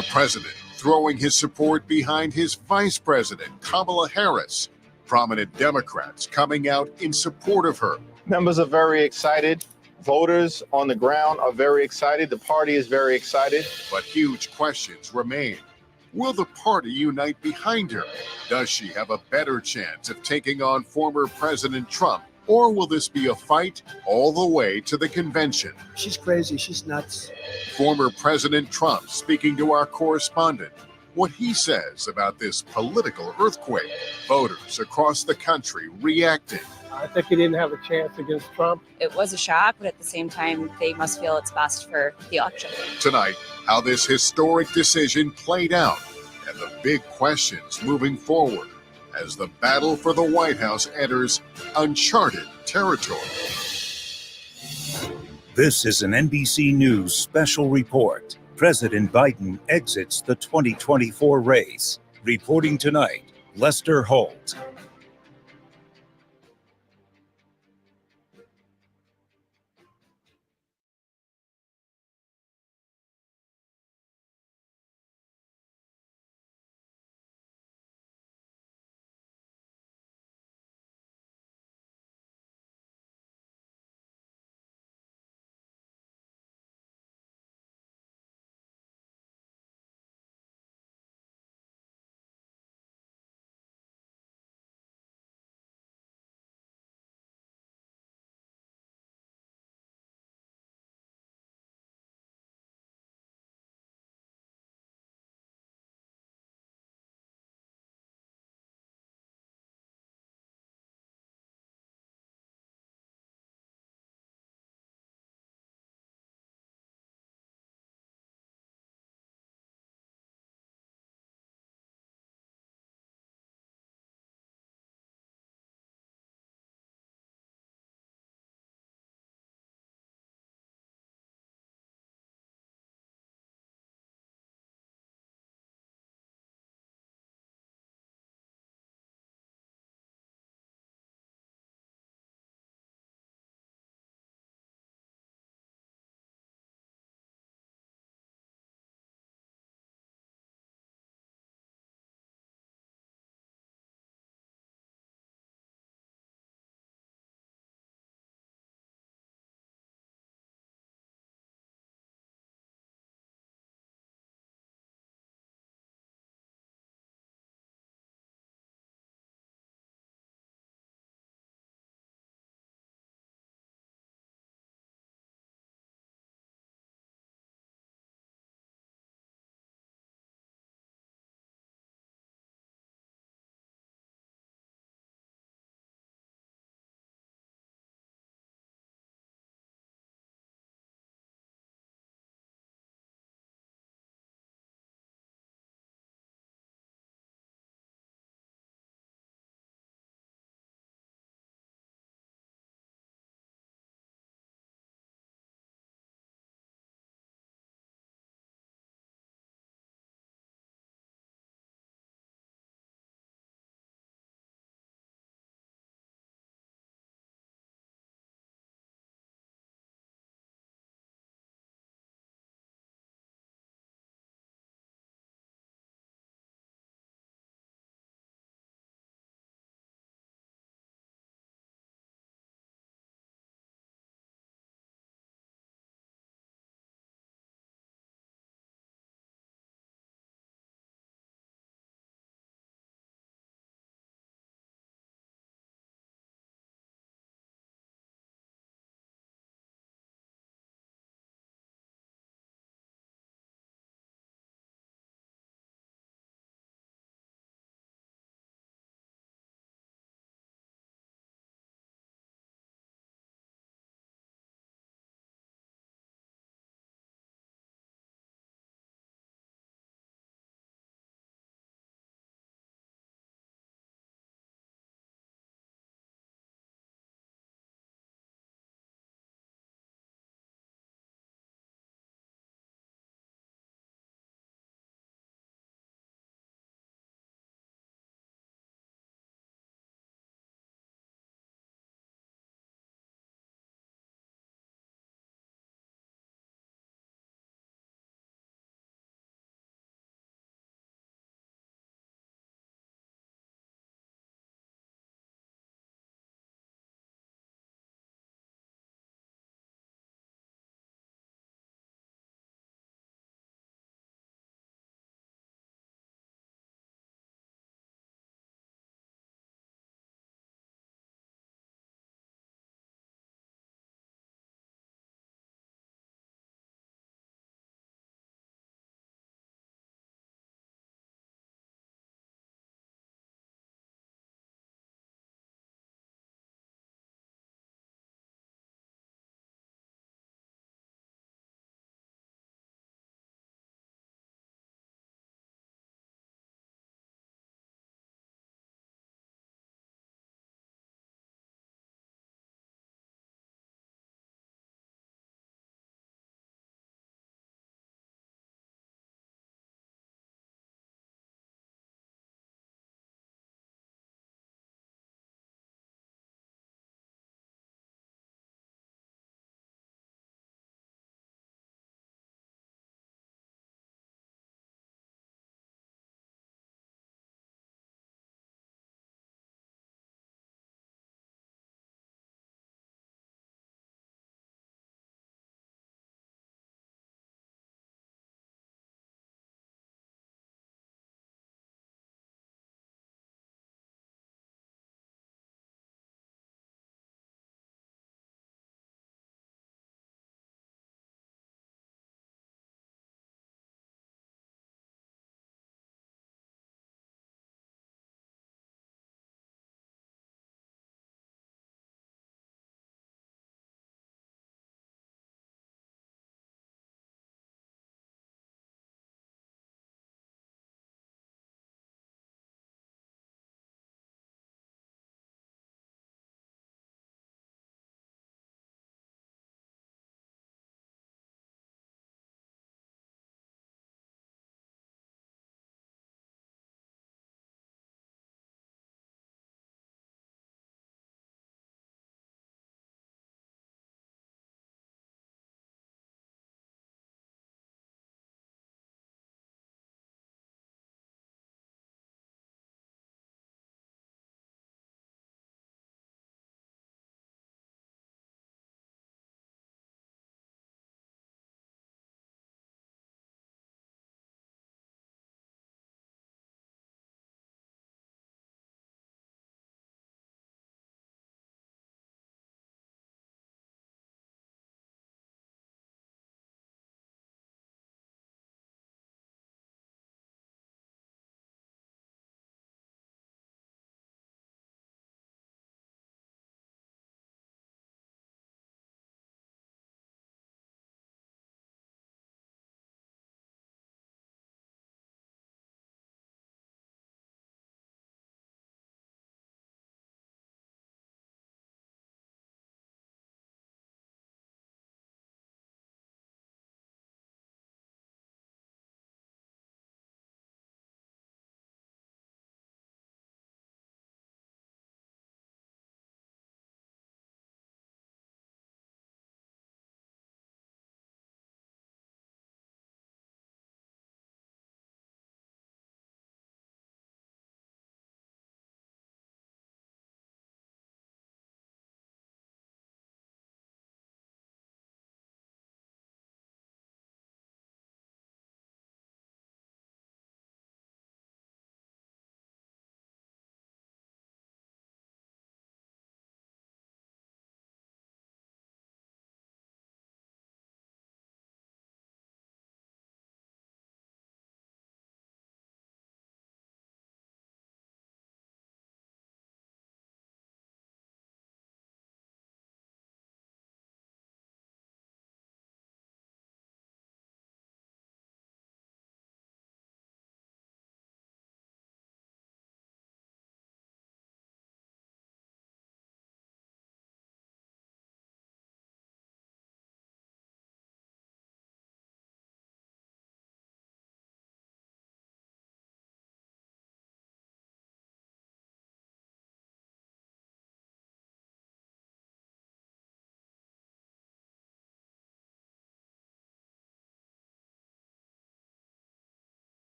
The president throwing his support behind his vice president, Kamala Harris. Prominent Democrats coming out in support of her. Members are very excited. Voters on the ground are very excited. The party is very excited. But huge questions remain. Will the party unite behind her? Does she have a better chance of taking on former President Trump? Or will this be a fight all the way to the convention? She's crazy. She's nuts. Former President Trump speaking to our correspondent. What he says about this political earthquake. Voters across the country reacting. I think he didn't have a chance against Trump. It was a shock, but at the same time, they must feel it's best for the election. Tonight, how this historic decision played out and the big questions moving forward as the battle for the White House enters uncharted territory. This is an NBC News Special report. President Biden exits the 2024 race. Reporting tonight, Lester Holt.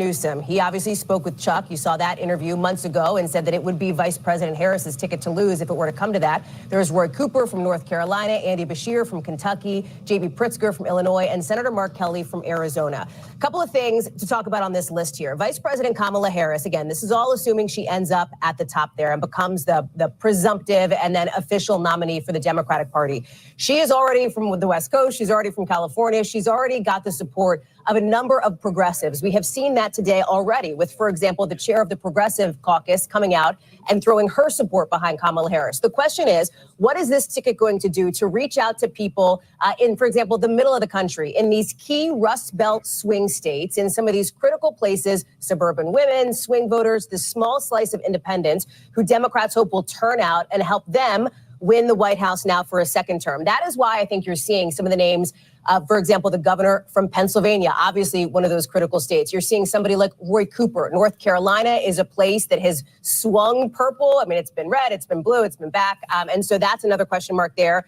Newsom. He obviously spoke with Chuck. You saw that interview months ago and said that it would be Vice President Harris's ticket to lose if it were to come to that. There's Roy Cooper from North Carolina, Andy Beshear from Kentucky, J.B. Pritzker from Illinois, and Senator Mark Kelly from Arizona. A couple of things to talk about on this list here. Vice President Kamala Harris, again, this is all assuming she ends up at the top there and becomes the presumptive and then official nominee for the Democratic Party. She is already from the West Coast. She's already from California. She's already got the support of a number of progressives. We have seen that today already with, for example, the chair of the Progressive Caucus coming out and throwing her support behind Kamala Harris. The question is, what is this ticket going to do to reach out to people in, for example, the middle of the country, in these key Rust Belt swing states, in some of these critical places, suburban women, swing voters, this small slice of independents who Democrats hope will turn out and help them win the White House now for a second term. That is why I think you're seeing some of the names, for example, the governor from Pennsylvania, obviously one of those critical states. You're seeing somebody like Roy Cooper. North Carolina is a place that has swung purple. I mean, it's been red, it's been blue, it's been back. And so that's another question mark there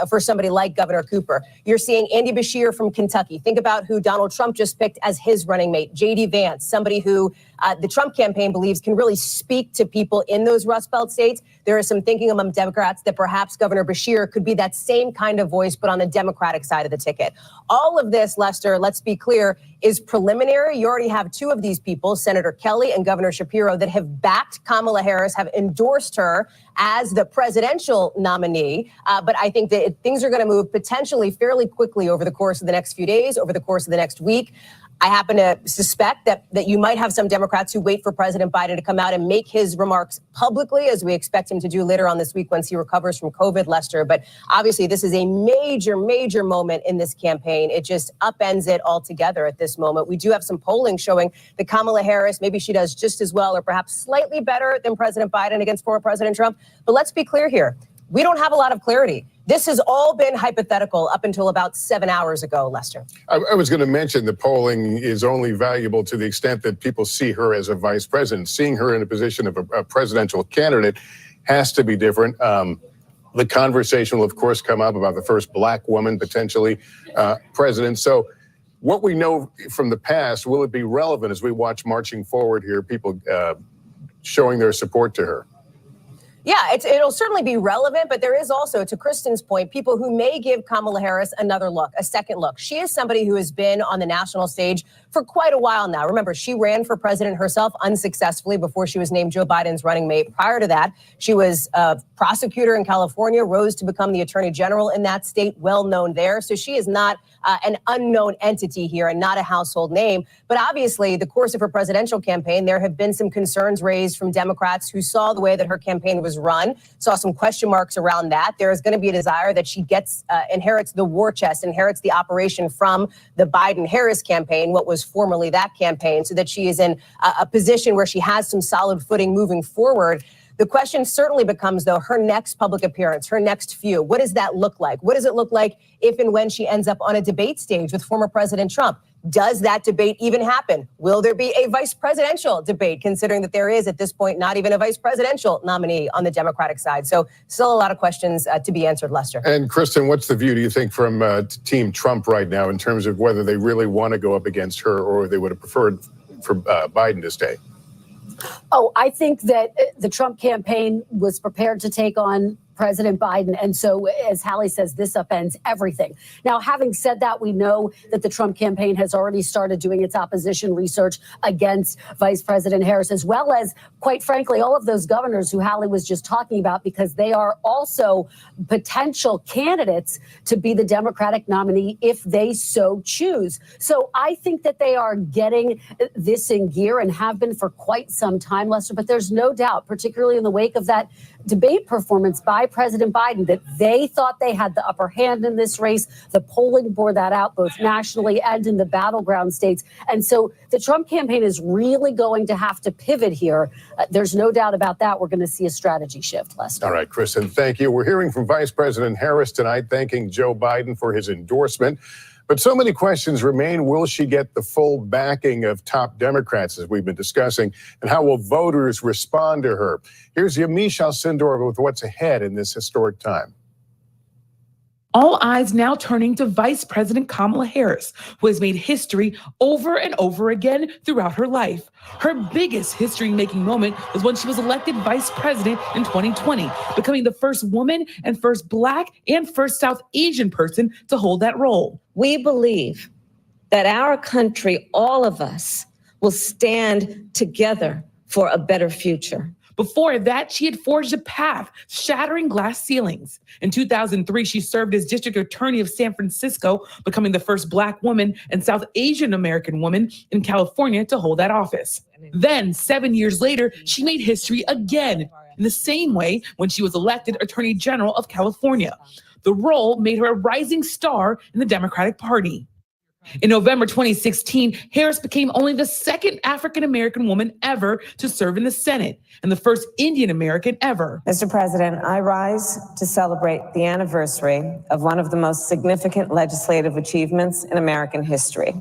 for somebody like Governor Cooper. You're seeing Andy Beshear from Kentucky. Think about who Donald Trump just picked as his running mate, J.D. Vance, somebody who the Trump campaign believes can really speak to people in those Rust Belt states. There is some thinking among Democrats that perhaps Governor Beshear could be that same kind of voice, but on the Democratic side of the ticket. All of this, Lester, let's be clear, is preliminary. You already have two of these people, Senator Kelly and Governor Shapiro, that have backed Kamala Harris, have endorsed her as the presidential nominee. But I think that things are going to move potentially fairly quickly over the course of the next few days, over the course of the next week. I happen to suspect that you might have some Democrats who wait for President Biden to come out and make his remarks publicly, as we expect him to do later on this week once he recovers from COVID, Lester. But obviously, this is a major, major moment in this campaign. It just upends it altogether at this moment. We do have some polling showing that Kamala Harris, maybe she does just as well or perhaps slightly better than President Biden against former President Trump. But let's be clear here. We don't have a lot of clarity. This has all been hypothetical up until about 7 hours ago, Lester. I was going to mention the polling is only valuable to the extent that people see her as a vice president. Seeing her in a position of a presidential candidate has to be different. The conversation will, of course, come up about the first black woman potentially president. So what we know from the past, will it be relevant as we watch marching forward here, people showing their support to her? Yeah, it'll certainly be relevant, but there is also, to Kristen's point, people who may give Kamala Harris another look, a second look. She is somebody who has been on the national stage for quite a while now. Remember, she ran for president herself unsuccessfully before she was named Joe Biden's running mate. Prior to that, she was a prosecutor in California, rose to become the attorney general in that state, well known there. So she is not an unknown entity here and not a household name. But obviously, the course of her presidential campaign, there have been some concerns raised from Democrats who saw the way that her campaign was run, saw some question marks around that. There is going to be a desire that she inherits the war chest, inherits the operation from the Biden-Harris campaign, what was formerly that campaign, so that she is in a position where she has some solid footing moving forward. The question certainly becomes, though, her next public appearance, her next few. What does that look like? What does it look like if and when she ends up on a debate stage with former President Trump? Does that debate even happen? Will there be a vice presidential debate, considering that there is, at this point, not even a vice presidential nominee on the Democratic side? So still a lot of questions to be answered, Lester. And Kristen, what's the view, do you think, from Team Trump right now in terms of whether they really want to go up against her or they would have preferred for Biden to stay? Oh, I think that the Trump campaign was prepared to take on President Biden. And so, as Hallie says, this upends everything. Now, having said that, we know that the Trump campaign has already started doing its opposition research against Vice President Harris, as well as, quite frankly, all of those governors who Hallie was just talking about, because they are also potential candidates to be the Democratic nominee if they so choose. So I think that they are getting this in gear and have been for quite some time, Lester. But there's no doubt, particularly in the wake of that debate performance by President Biden, that they thought they had the upper hand in this race. The polling bore that out both nationally and in the battleground states. And so the Trump campaign is really going to have to pivot here. There's no doubt about that. We're going to see a strategy shift, Lester. All right, Kristen, thank you. We're hearing from Vice President Harris tonight, thanking Joe Biden for his endorsement. But so many questions remain. Will she get the full backing of top Democrats, as we've been discussing? And how will voters respond to her? Here's Yamiche Alcindor with what's ahead in this historic time. All eyes now turning to Vice President Kamala Harris, who has made history over and over again throughout her life. Her biggest history-making moment was when she was elected vice president in 2020, becoming the first woman and first Black and first South Asian person to hold that role. We believe that our country, all of us, will stand together for a better future. Before that, she had forged a path, shattering glass ceilings. In 2003, she served as district attorney of San Francisco, becoming the first Black woman and South Asian American woman in California to hold that office. Then, 7 years later, she made history again, in the same way when she was elected Attorney General of California. The role made her a rising star in the Democratic Party. In November 2016, Harris became only the second African-American woman ever to serve in the Senate and the first Indian-American ever. Mr. President, I rise to celebrate the anniversary of one of the most significant legislative achievements in American history,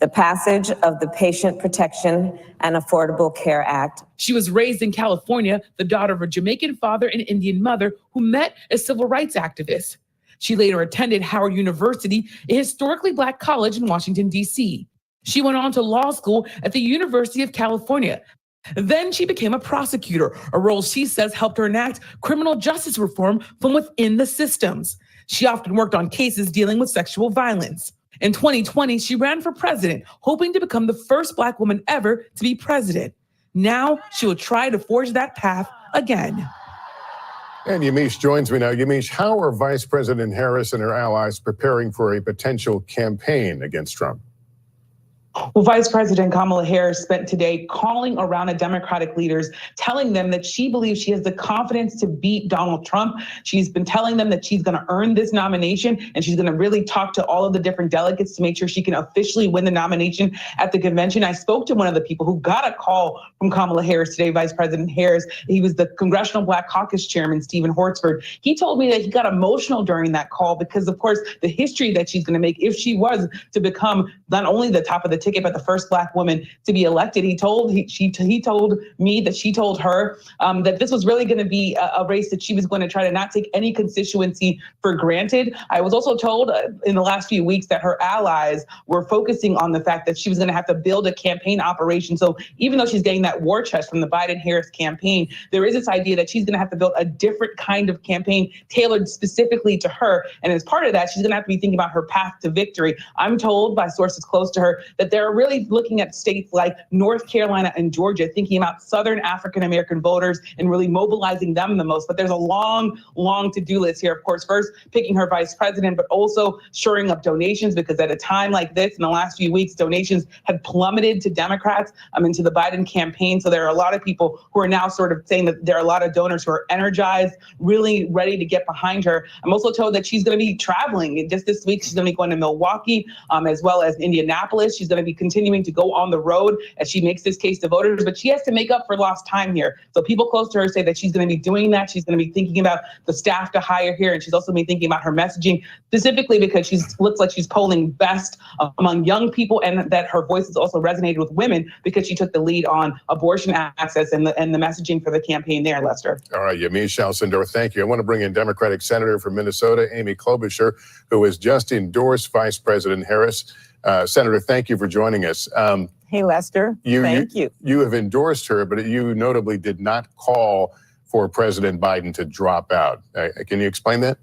the passage of the Patient Protection and Affordable Care Act. She was raised in California, the daughter of a Jamaican father and Indian mother who met as civil rights activists. She later attended Howard University, a historically Black college in Washington, D.C. She went on to law school at the University of California. Then she became a prosecutor, a role she says helped her enact criminal justice reform from within the systems. She often worked on cases dealing with sexual violence. In 2020, she ran for president, hoping to become the first Black woman ever to be president. Now she will try to forge that path again. And Yamiche joins me now. Yamiche, how are Vice President Harris and her allies preparing for a potential campaign against Trump? Well, Vice President Kamala Harris spent today calling around at Democratic leaders, telling them that she believes she has the confidence to beat Donald Trump. She's been telling them that she's going to earn this nomination, and she's going to really talk to all of the different delegates to make sure she can officially win the nomination at the convention. I spoke to one of the people who got a call from Kamala Harris today, Vice President Harris. He was the Congressional Black Caucus Chairman, Stephen Hortzford. He told me that he got emotional during that call because, of course, the history that she's going to make if she was to become not only the top of the ticket, but the first Black woman to be elected. He told me that she told her that this was really going to be a race that she was going to try to not take any constituency for granted. I was also told in the last few weeks that her allies were focusing on the fact that she was going to have to build a campaign operation. So even though she's getting that war chest from the Biden-Harris campaign, there is this idea that she's going to have to build a different kind of campaign tailored specifically to her. And as part of that, she's going to have to be thinking about her path to victory. I'm told by sources close to her that they're really looking at states like North Carolina and Georgia, thinking about Southern African-American voters and really mobilizing them the most. But there's a long to-do list here. Of course, first picking her vice president, but also shoring up donations, because at a time like this, in the last few weeks, donations had plummeted to Democrats into the Biden campaign. So there are a lot of people who are now sort of saying that there are a lot of donors who are energized, really ready to get behind her. I'm also told that she's going to be traveling. Just this week, she's going to be going to Milwaukee, as well as Indianapolis. She's going to be continuing to go on the road as she makes this case to voters, but she has to make up for lost time here. So people close to her say that she's going to be doing that. She's going to be thinking about the staff to hire here, and she's also been thinking about her messaging, specifically because she looks like she's polling best among young people, and that her voice has also resonated with women because she took the lead on abortion access and the messaging for the campaign there, Lester. All right, Yamiche Alcindor, thank you. I want to bring in Democratic Senator from Minnesota, Amy Klobuchar, who has just endorsed Vice President Harris. Senator, thank you for joining us. Hey, Lester. Thank you. You have endorsed her, but you notably did not call for President Biden to drop out. Can you explain that?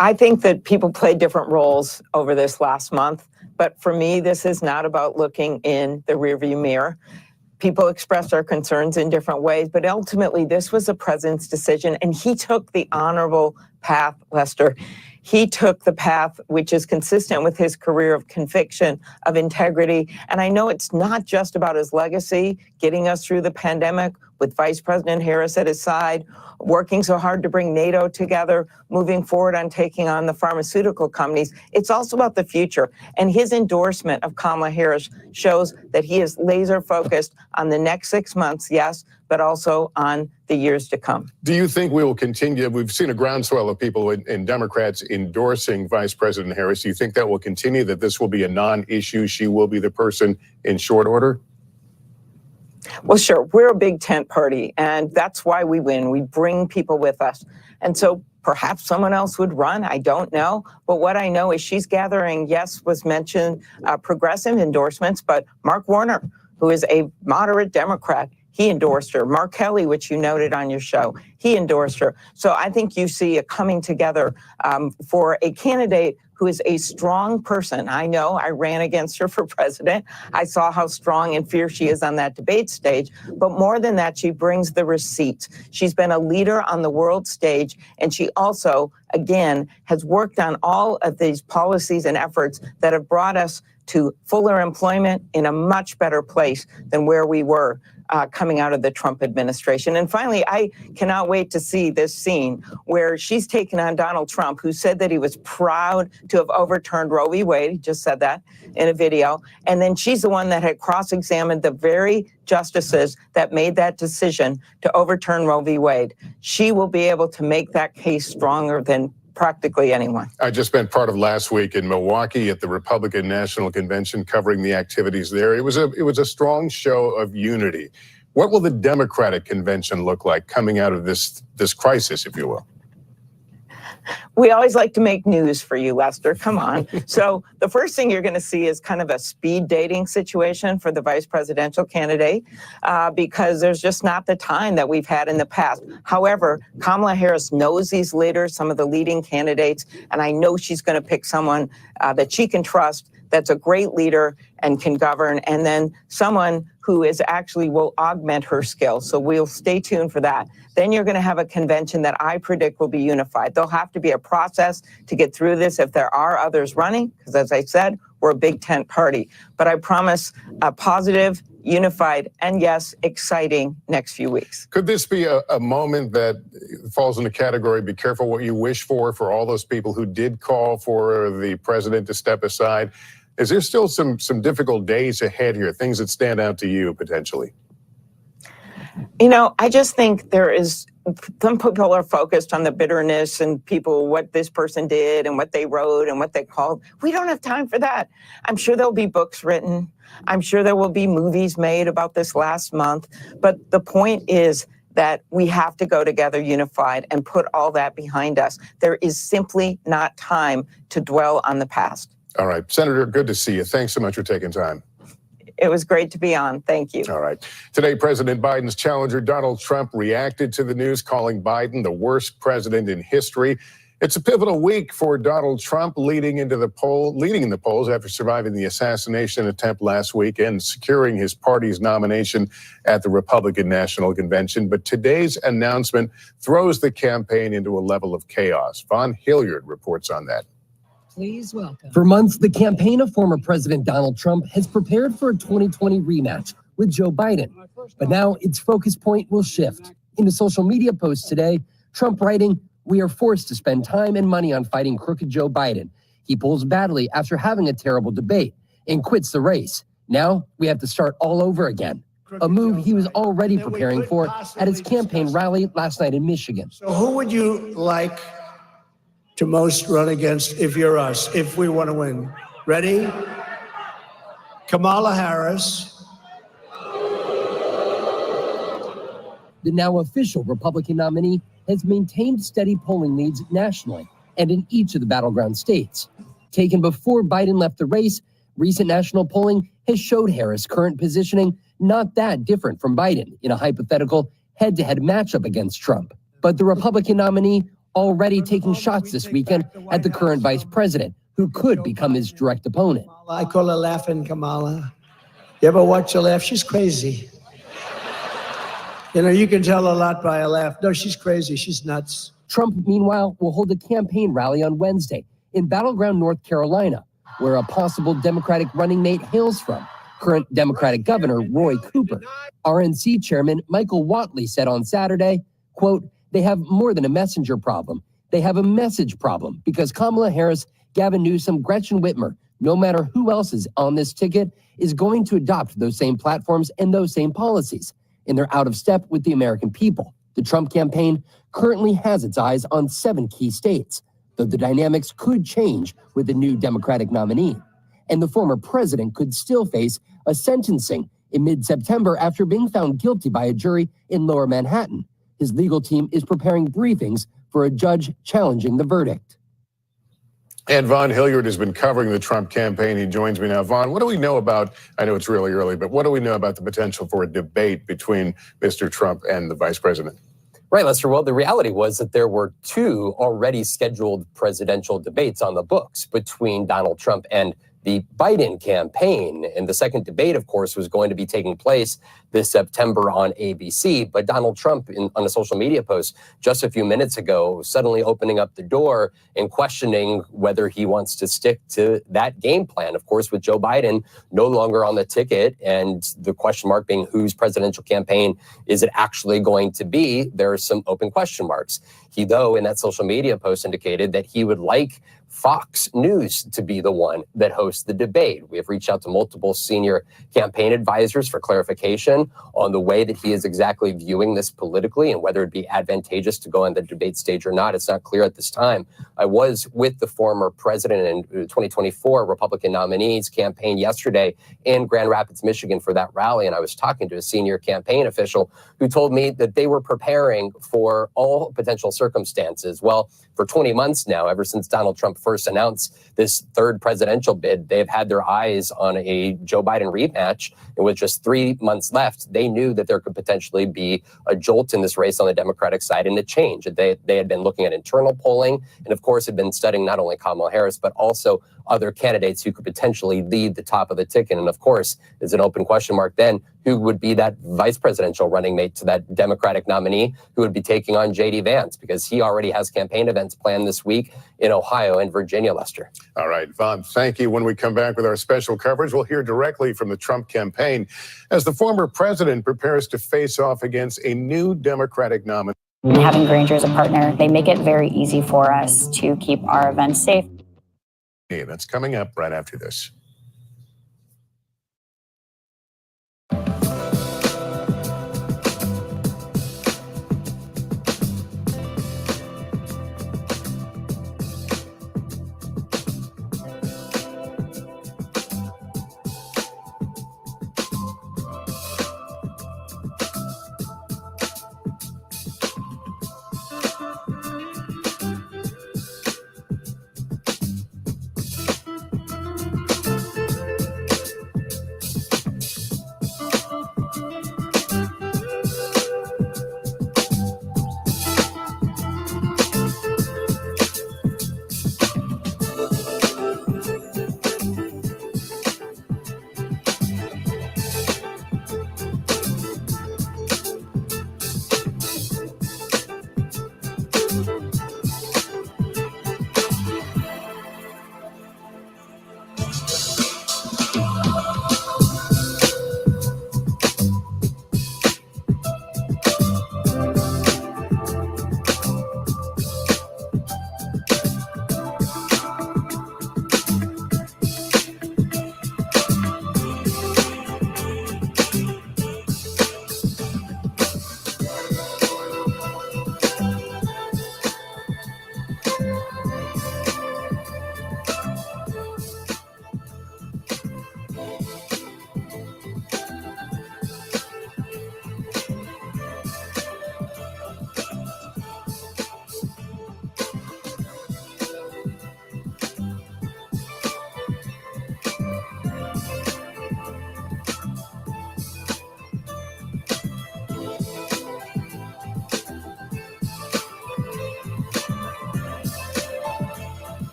I think that people played different roles over this last month, but for me, this is not about looking in the rearview mirror. People expressed their concerns in different ways, but ultimately this was the president's decision, and he took the honorable path, Lester. He took the path which is consistent with his career of conviction, of integrity. And I know it's not just about his legacy, getting us through the pandemic with Vice President Harris at his side, working so hard to bring NATO together, moving forward on taking on the pharmaceutical companies. It's also about the future. And his endorsement of Kamala Harris shows that he is laser focused on the next 6 months, yes, but also on the years to come. Do you think we will continue? We've seen a groundswell of people in Democrats endorsing Vice President Harris. Do you think that will continue, that this will be a non-issue? She will be the person in short order? Well, sure. We're a big tent party, and that's why we win. We bring people with us. And so Perhaps someone else would run. I don't know. But what I know is she's gathering, yes, was mentioned progressive endorsements, but Mark Warner, who is a moderate Democrat, he endorsed her. Mark Kelly, which you noted on your show, he endorsed her. So I think you see a coming together for a candidate who is a strong person. I know I ran against her for president. I saw how strong and fierce she is on that debate stage. But more than that, she brings the receipts. She's been a leader on the world stage. And she also, again, has worked on all of these policies and efforts that have brought us to fuller employment in a much better place than where we were coming out of the Trump administration. And finally, I cannot wait to see this scene where she's taken on Donald Trump, who said that he was proud to have overturned Roe v. Wade. He just said that in a video. And then she's the one that had cross-examined the very justices that made that decision to overturn Roe v. Wade. She will be able to make that case stronger than practically anyone. I just spent part of last week in Milwaukee at the Republican National Convention covering the activities there. It was a strong show of unity. What will the Democratic convention look like coming out of this crisis, if you will? We always like to make news for you, Lester. Come on. So the first thing you're going to see is kind of a speed dating situation for the vice presidential candidate because there's just not the time that we've had in the past. However, Kamala Harris knows these leaders, some of the leading candidates, and I know she's going to pick someone that she can trust, that's a great leader and can govern, and then someone who is actually will augment her skills. So we'll stay tuned for that. Then you're going to have a convention that I predict will be unified. There'll have to be a process to get through this if there are others running, because as I said, we're a big tent party. But I promise a positive, unified, and yes, exciting next few weeks. Could this be a moment that falls in the category, be careful what you wish for all those people who did call for the president to step aside? Is there still some difficult days ahead here, things that stand out to you potentially? You know, I just think there is, some people are focused on the bitterness and people, what this person did and what they wrote and what they called. We don't have time for that. I'm sure there'll be books written. I'm sure there will be movies made about this last month. But the point is that we have to go together unified and put all that behind us. There is simply not time to dwell on the past. All right. Senator, good to see you. Thanks so much for taking time. It was great to be on. Thank you. All right. Today, President Biden's challenger, Donald Trump, reacted to the news, calling Biden the worst president in history. It's a pivotal week for Donald Trump, leading in the polls after surviving the assassination attempt last week and securing his party's nomination at the Republican National Convention. But today's announcement throws the campaign into a level of chaos. Von Hilliard reports on that. Please welcome. For months, the campaign of former President Donald Trump has prepared for a 2020 rematch with Joe Biden. But now its focus point will shift. In a social media post today, Trump writing, "We are forced to spend time and money on fighting crooked Joe Biden. He pulls badly after having a terrible debate and quits the race. Now we have to start all over again." A move he was already preparing for at his campaign rally last night in Michigan. So who would you like to most run against if you're us, if we want to win? Ready? Kamala Harris. The now official Republican nominee has maintained steady polling leads nationally and in each of the battleground states. Taken before Biden left the race, recent national polling has showed Harris' current positioning not that different from Biden in a hypothetical head-to-head matchup against Trump. But the Republican nominee already taking shots this weekend at the current vice president, who could become his direct opponent. I call her Laughing Kamala. You ever watch her laugh? She's crazy. You know, you can tell a lot by her laugh. No, she's crazy. She's nuts. Trump, meanwhile, will hold a campaign rally on Wednesday in battleground North Carolina, where a possible Democratic running mate hails from, current Democratic Governor Roy Cooper. RNC Chairman Michael Whatley said on Saturday, quote, "They have more than a messenger problem. They have a message problem because Kamala Harris, Gavin Newsom, Gretchen Whitmer, no matter who else is on this ticket, is going to adopt those same platforms and those same policies. And they're out of step with the American people." The Trump campaign currently has its eyes on 7 key states, though the dynamics could change with the new Democratic nominee. And the former president could still face a sentencing in mid-September after being found guilty by a jury in Lower Manhattan. His legal team is preparing briefings for a judge challenging the verdict. And Vaughn Hilliard has been covering the Trump campaign. He joins me now. Vaughn, what do we know about, I know it's really early, but what do we know about the potential for a debate between Mr. Trump and the vice president? Right, Lester. Well, the reality was that there were two already scheduled presidential debates on the books between Donald Trump and the Biden campaign. And the second debate, of course, was going to be taking place this September on ABC. But Donald Trump, on a social media post just a few minutes ago, suddenly opening up the door and questioning whether he wants to stick to that game plan. Of course, with Joe Biden no longer on the ticket and the question mark being whose presidential campaign is it actually going to be, there are some open question marks. He, though, in that social media post indicated that he would like Fox News to be the one that hosts the debate. We have reached out to multiple senior campaign advisors for clarification on the way that he is exactly viewing this politically and whether it'd be advantageous to go on the debate stage or not. It's not clear at this time. I was with the former president and 2024 Republican nominee's campaign yesterday in Grand Rapids, Michigan for that rally, and I was talking to a senior campaign official who told me that they were preparing for all potential circumstances. Well, for 20 months now, ever since Donald Trump first announced this third presidential bid, they've had their eyes on a Joe Biden rematch. And with just 3 months left, they knew that there could potentially be a jolt in this race on the Democratic side and a change. They had been looking at internal polling and, of course, had been studying not only Kamala Harris, but also other candidates who could potentially lead the top of the ticket. And, of course, there's an open question mark then, who would be that vice presidential running mate to that Democratic nominee who would be taking on J.D. Vance, because he already has campaign events planned this week in Ohio and Virginia, Lester. All right, Vaughn, thank you. When we come back with our special coverage, we'll hear directly from the Trump campaign as the former president prepares to face off against a new Democratic nominee. Having Grainger as a partner, they make it very easy for us to keep our events safe. Hey, that's coming up right after this.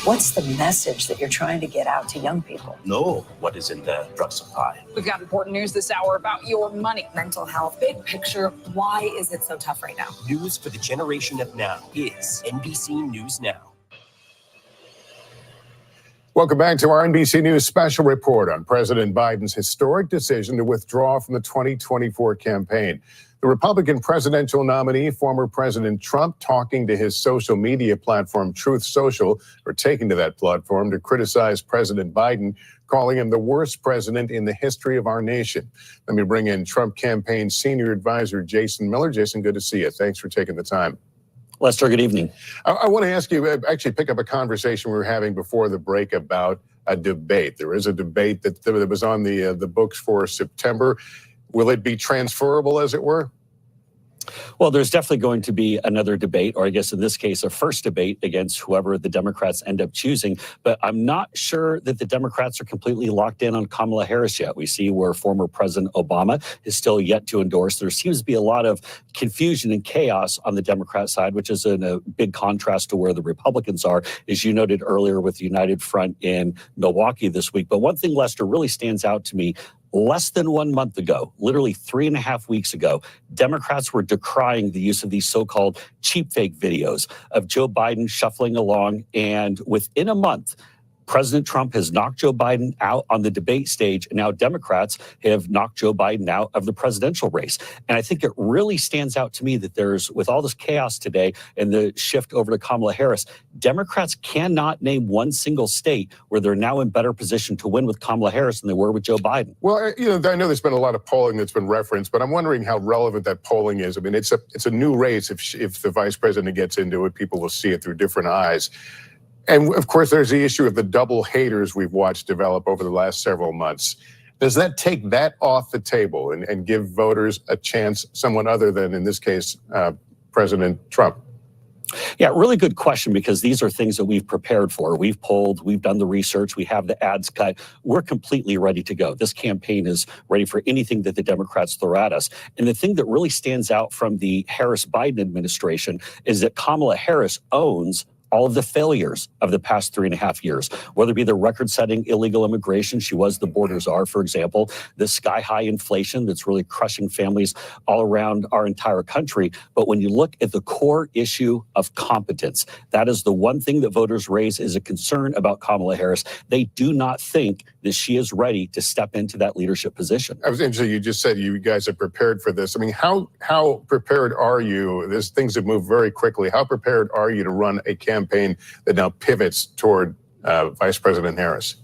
What's the message that you're trying to get out to young people? Know what is in the drug supply. We've got important news this hour about your money. Mental health, big picture. Why is it so tough right now? News for the generation of now is NBC News Now. Welcome back to our NBC News Special report on President Biden's historic decision to withdraw from the 2024 campaign. The Republican presidential nominee, former President Trump, talking to his social media platform, Truth Social, or taking to that platform to criticize President Biden, calling him the worst president in the history of our nation. Let me bring in Trump campaign senior advisor Jason Miller. Jason, good to see you. Thanks for taking the time. Lester, good evening. I want to ask you, actually pick up a conversation we were having before the break about a debate. There is a debate that was on the books for September. Will it be transferable, as it were? Well, there's definitely going to be another debate, or I guess in this case, a first debate against whoever the Democrats end up choosing. But I'm not sure that the Democrats are completely locked in on Kamala Harris yet. We see where former President Obama is still yet to endorse. There seems to be a lot of confusion and chaos on the Democrat side, which is in a big contrast to where the Republicans are, as you noted earlier with the United Front in Milwaukee this week. But one thing, Lester, really stands out to me. Less than 1 month ago, literally 3.5 weeks ago, Democrats were decrying the use of these so-called cheap fake videos of Joe Biden shuffling along. And within a month, President Trump has knocked Joe Biden out on the debate stage, and now Democrats have knocked Joe Biden out of the presidential race. And I think it really stands out to me that there's, with all this chaos today and the shift over to Kamala Harris, Democrats cannot name one single state where they're now in better position to win with Kamala Harris than they were with Joe Biden. Well, you know, I know there's been a lot of polling that's been referenced, but I'm wondering how relevant that polling is. I mean, it's a new race. If the vice president gets into it, people will see it through different eyes. And of course, there's the issue of the double haters we've watched develop over the last several months. Does that take that off the table and give voters a chance, someone other than, in this case, President Trump? Yeah, really good question, because these are things that we've prepared for. We've polled, we've done the research, we have the ads cut. We're completely ready to go. This campaign is ready for anything that the Democrats throw at us. And the thing that really stands out from the Harris-Biden administration is that Kamala Harris owns all of the failures of the past 3.5 years, whether it be the record-setting illegal immigration. She was the border czar, for example, the sky-high inflation that's really crushing families all around our entire country. But when you look at the core issue of competence, that is the one thing that voters raise as a concern about Kamala Harris. They do not think that she is ready to step into that leadership position. I was interested, you just said you guys are prepared for this. I mean, how prepared are you? There's things that move very quickly. How prepared are you to run a campaign that now pivots toward Vice President Harris?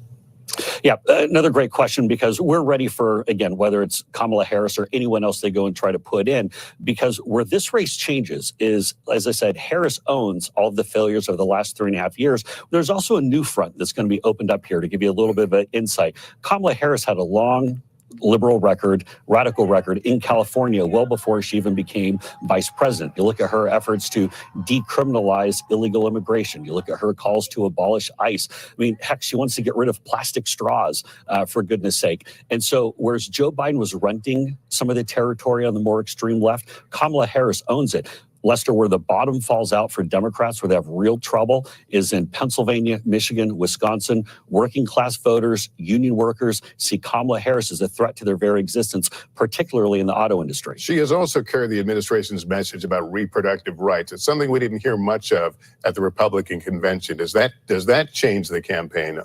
Yeah, another great question, because we're ready for, again, whether it's Kamala Harris or anyone else they go and try to put in, because where this race changes is, as I said, Harris owns all of the failures of the last 3.5 years. There's also a new front that's going to be opened up here to give you a little bit of an insight. Kamala Harris had a long liberal record, radical record in California well before she even became vice president. You look at her efforts to decriminalize illegal immigration. You look at her calls to abolish ICE. I mean, heck, she wants to get rid of plastic straws, for goodness sake. And so whereas Joe Biden was renting some of the territory on the more extreme left, Kamala Harris owns it. Lester, where the bottom falls out for Democrats, where they have real trouble, is in Pennsylvania, Michigan, Wisconsin. Working class voters, union workers see Kamala Harris as a threat to their very existence, particularly in the auto industry. She has also carried the administration's message about reproductive rights. It's something we didn't hear much of at the Republican convention. Does that change the campaign?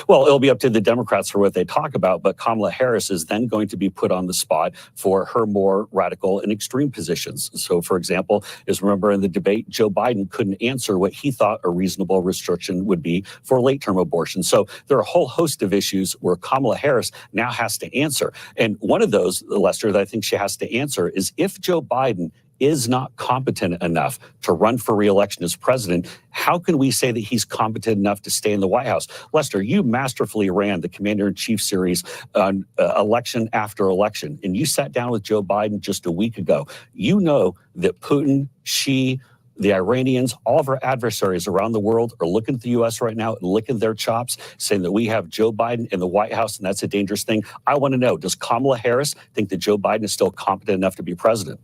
Well, it'll be up to the Democrats for what they talk about, but Kamala Harris is then going to be put on the spot for her more radical and extreme positions. So, for example, as remember in the debate, Joe Biden couldn't answer what he thought a reasonable restriction would be for late-term abortion. So there are a whole host of issues where Kamala Harris now has to answer. And one of those, Lester, that I think she has to answer is if Joe Biden is not competent enough to run for re-election as president, how can we say that he's competent enough to stay in the White House? Lester, you masterfully ran the Commander-in-Chief series on election after election, and you sat down with Joe Biden just a week ago. You know that Putin, Xi, the Iranians, all of our adversaries around the world are looking at the U.S. right now and licking their chops, saying that we have Joe Biden in the White House, and that's a dangerous thing. I want to know, does Kamala Harris think that Joe Biden is still competent enough to be president?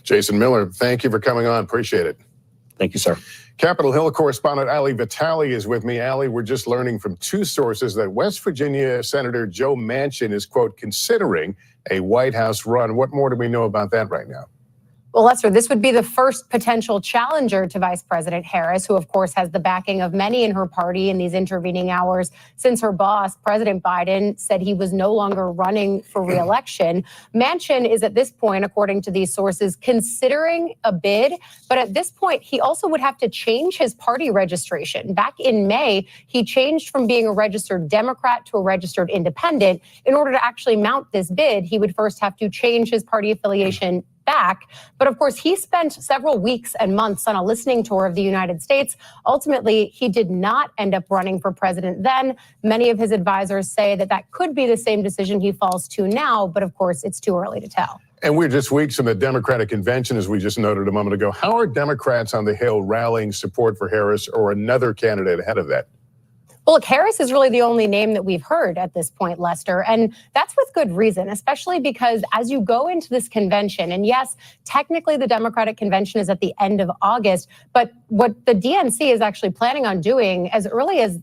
Jason Miller, thank you for coming on. Appreciate it. Thank you, sir. Capitol Hill correspondent Ali Vitale is with me. Ali, we're just learning from two sources that West Virginia Senator Joe Manchin is, quote, considering a White House run. What more do we know about that right now? Well, Lester, this would be the first potential challenger to Vice President Harris, who, of course, has the backing of many in her party in these intervening hours since her boss, President Biden, said he was no longer running for re-election. Manchin is at this point, according to these sources, considering a bid. But at this point, he also would have to change his party registration. Back in May, he changed from being a registered Democrat to a registered independent. In order to actually mount this bid, he would first have to change his party affiliation back. But of course, he spent several weeks and months on a listening tour of the United States. Ultimately, he did not end up running for president then. Many of his advisors say that that could be the same decision he falls to now, but of course, it's too early to tell. And we're just weeks from the Democratic convention, as we just noted a moment ago. How are Democrats on the Hill rallying support for Harris or another candidate ahead of that? Well, look, Harris is really the only name that we've heard at this point, Lester, and that's with good reason, especially because as you go into this convention, and yes, technically the Democratic convention is at the end of August, but what the DNC is actually planning on doing as early as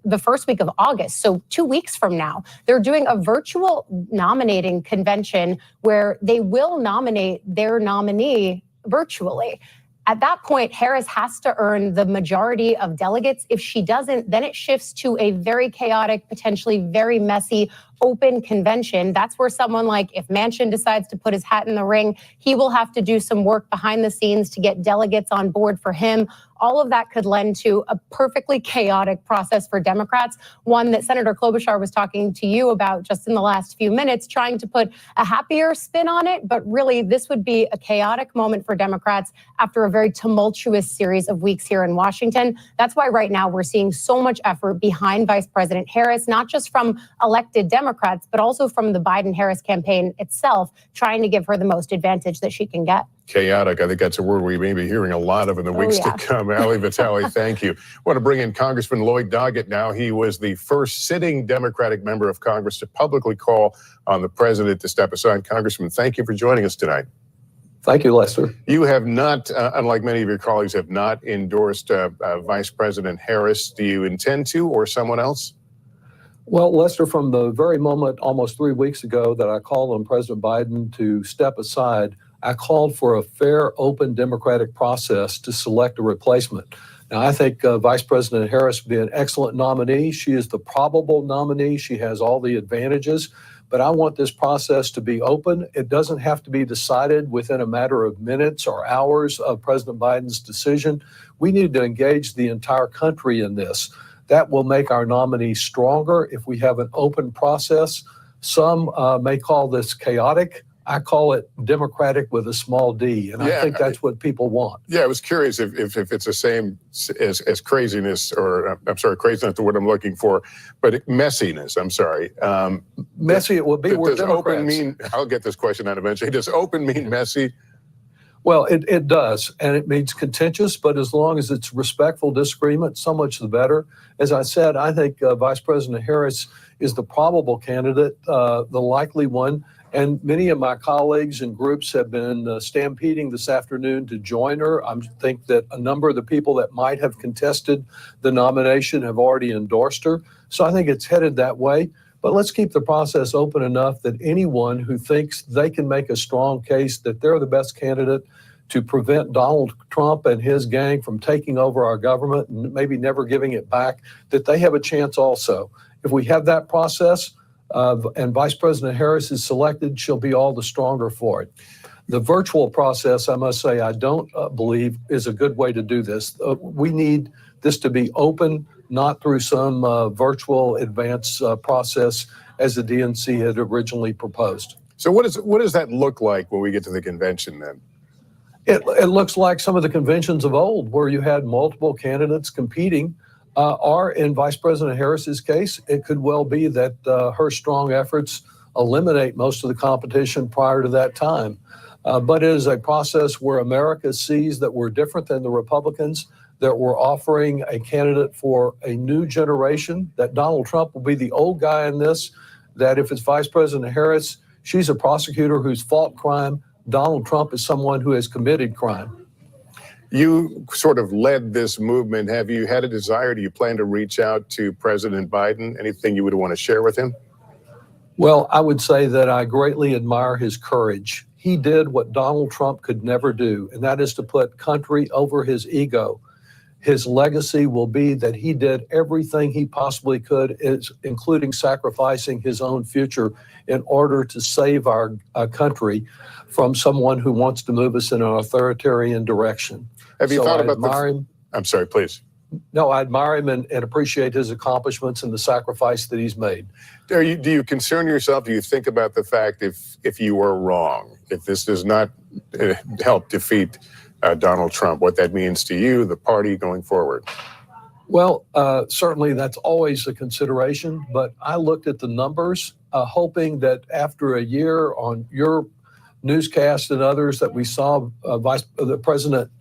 the first week of August, so 2 weeks from now, they're doing a virtual nominating convention where they will nominate their nominee virtually. At that point, Harris has to earn the majority of delegates. If she doesn't, then it shifts to a very chaotic, potentially very messy, open convention. That's where someone like, if Manchin decides to put his hat in the ring, he will have to do some work behind the scenes to get delegates on board for him. All of that could lend to a perfectly chaotic process for Democrats, one that Senator Klobuchar was talking to you about just in the last few minutes, trying to put a happier spin on it. But really, this would be a chaotic moment for Democrats after a very tumultuous series of weeks here in Washington. That's why right now we're seeing so much effort behind Vice President Harris, not just from elected Democrats, but also from the Biden-Harris campaign itself, trying to give her the most advantage that she can get. Chaotic. I think that's a word we may be hearing a lot of in the weeks to come. Ali Vitale, thank you. I want to bring in Congressman Lloyd Doggett now. He was the first sitting Democratic member of Congress to publicly call on the president to step aside. Congressman, thank you for joining us tonight. Thank you, Lester. You have not, unlike many of your colleagues, have not endorsed Vice President Harris. Do you intend to, or someone else? Well, Lester, from the very moment almost 3 weeks ago that I called on President Biden to step aside, I called for a fair, open democratic process to select a replacement. Now, I think Vice President Harris would be an excellent nominee. She is the probable nominee. She has all the advantages. But I want this process to be open. It doesn't have to be decided within a matter of minutes or hours of President Biden's decision. We need to engage the entire country in this. That will make our nominee stronger if we have an open process. Some may call this chaotic. I call it democratic with a small d, and I think that's what people want. Yeah, I was curious if it's the same as craziness, or I'm sorry, craziness is what I'm looking for, but messiness, I'm sorry. Messy it will be. Does open mean, I'll get this question out eventually, does open mean messy? Well, it does, and it means contentious, but as long as it's respectful disagreement, so much the better. As I said, I think Vice President Harris is the probable candidate, the likely one, and many of my colleagues and groups have been stampeding this afternoon to join her. I think that a number of the people that might have contested the nomination have already endorsed her, so I think it's headed that way. But let's keep the process open enough that anyone who thinks they can make a strong case that they're the best candidate to prevent Donald Trump and his gang from taking over our government and maybe never giving it back, that they have a chance also. If we have that process and Vice President Harris is selected, she'll be all the stronger for it. The virtual process, I must say, I don't believe is a good way to do this. We need this to be open, not through some virtual advance process as the DNC had originally proposed. So what does that look like when we get to the convention then? It looks like some of the conventions of old where you had multiple candidates competing, or in Vice President Harris's case, it could well be that her strong efforts eliminate most of the competition prior to that time. But it is a process where America sees that we're different than the Republicans, that we're offering a candidate for a new generation, that Donald Trump will be the old guy in this, that if it's Vice President Harris, she's a prosecutor who's fought crime. Donald Trump is someone who has committed crime. You sort of led this movement. Have you had a desire? Do you plan to reach out to President Biden? Anything you would want to share with him? Well, I would say that I greatly admire his courage. He did what Donald Trump could never do, and that is to put country over his ego. His legacy will be that he did everything he possibly could, including sacrificing his own future in order to save our country from someone who wants to move us in an authoritarian direction. Have you thought about him. I'm sorry, please. No, I admire him and appreciate his accomplishments and the sacrifice that he's made. Do you concern yourself? Do you think about the fact if you were wrong, if this does not help defeat Donald Trump, what that means to you, the party going forward? Well, certainly that's always a consideration, but I looked at the numbers, hoping that after a year on your newscast and others that we saw the president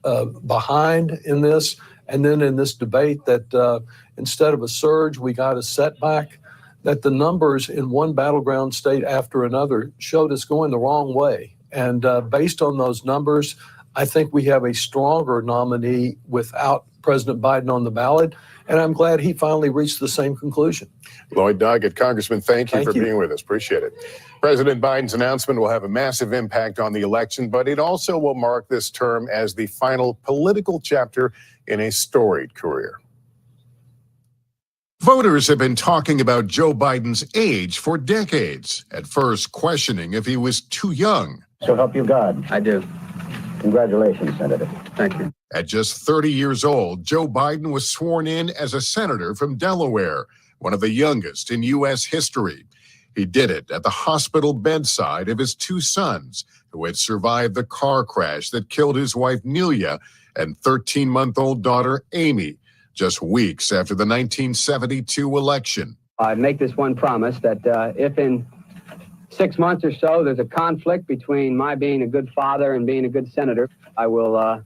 behind in this, and then in this debate that instead of a surge, we got a setback, that the numbers in one battleground state after another showed us going the wrong way. And based on those numbers, I think we have a stronger nominee without President Biden on the ballot, and I'm glad he finally reached the same conclusion. Lloyd Doggett, Congressman, thank you for being with us. Appreciate it. President Biden's announcement will have a massive impact on the election, but it also will mark this term as the final political chapter in a storied career. Voters have been talking about Joe Biden's age for decades, at first questioning if he was too young. So help you God. I do. Congratulations, Senator. Thank you. At just 30 years old, Joe Biden was sworn in as a senator from Delaware, one of the youngest in U.S. history. He did it at the hospital bedside of his two sons, who had survived the car crash that killed his wife, Nelia, and 13-month-old daughter, Amy, just weeks after the 1972 election. I make this one promise that if in 6 months or so there's a conflict between my being a good father and being a good senator, I will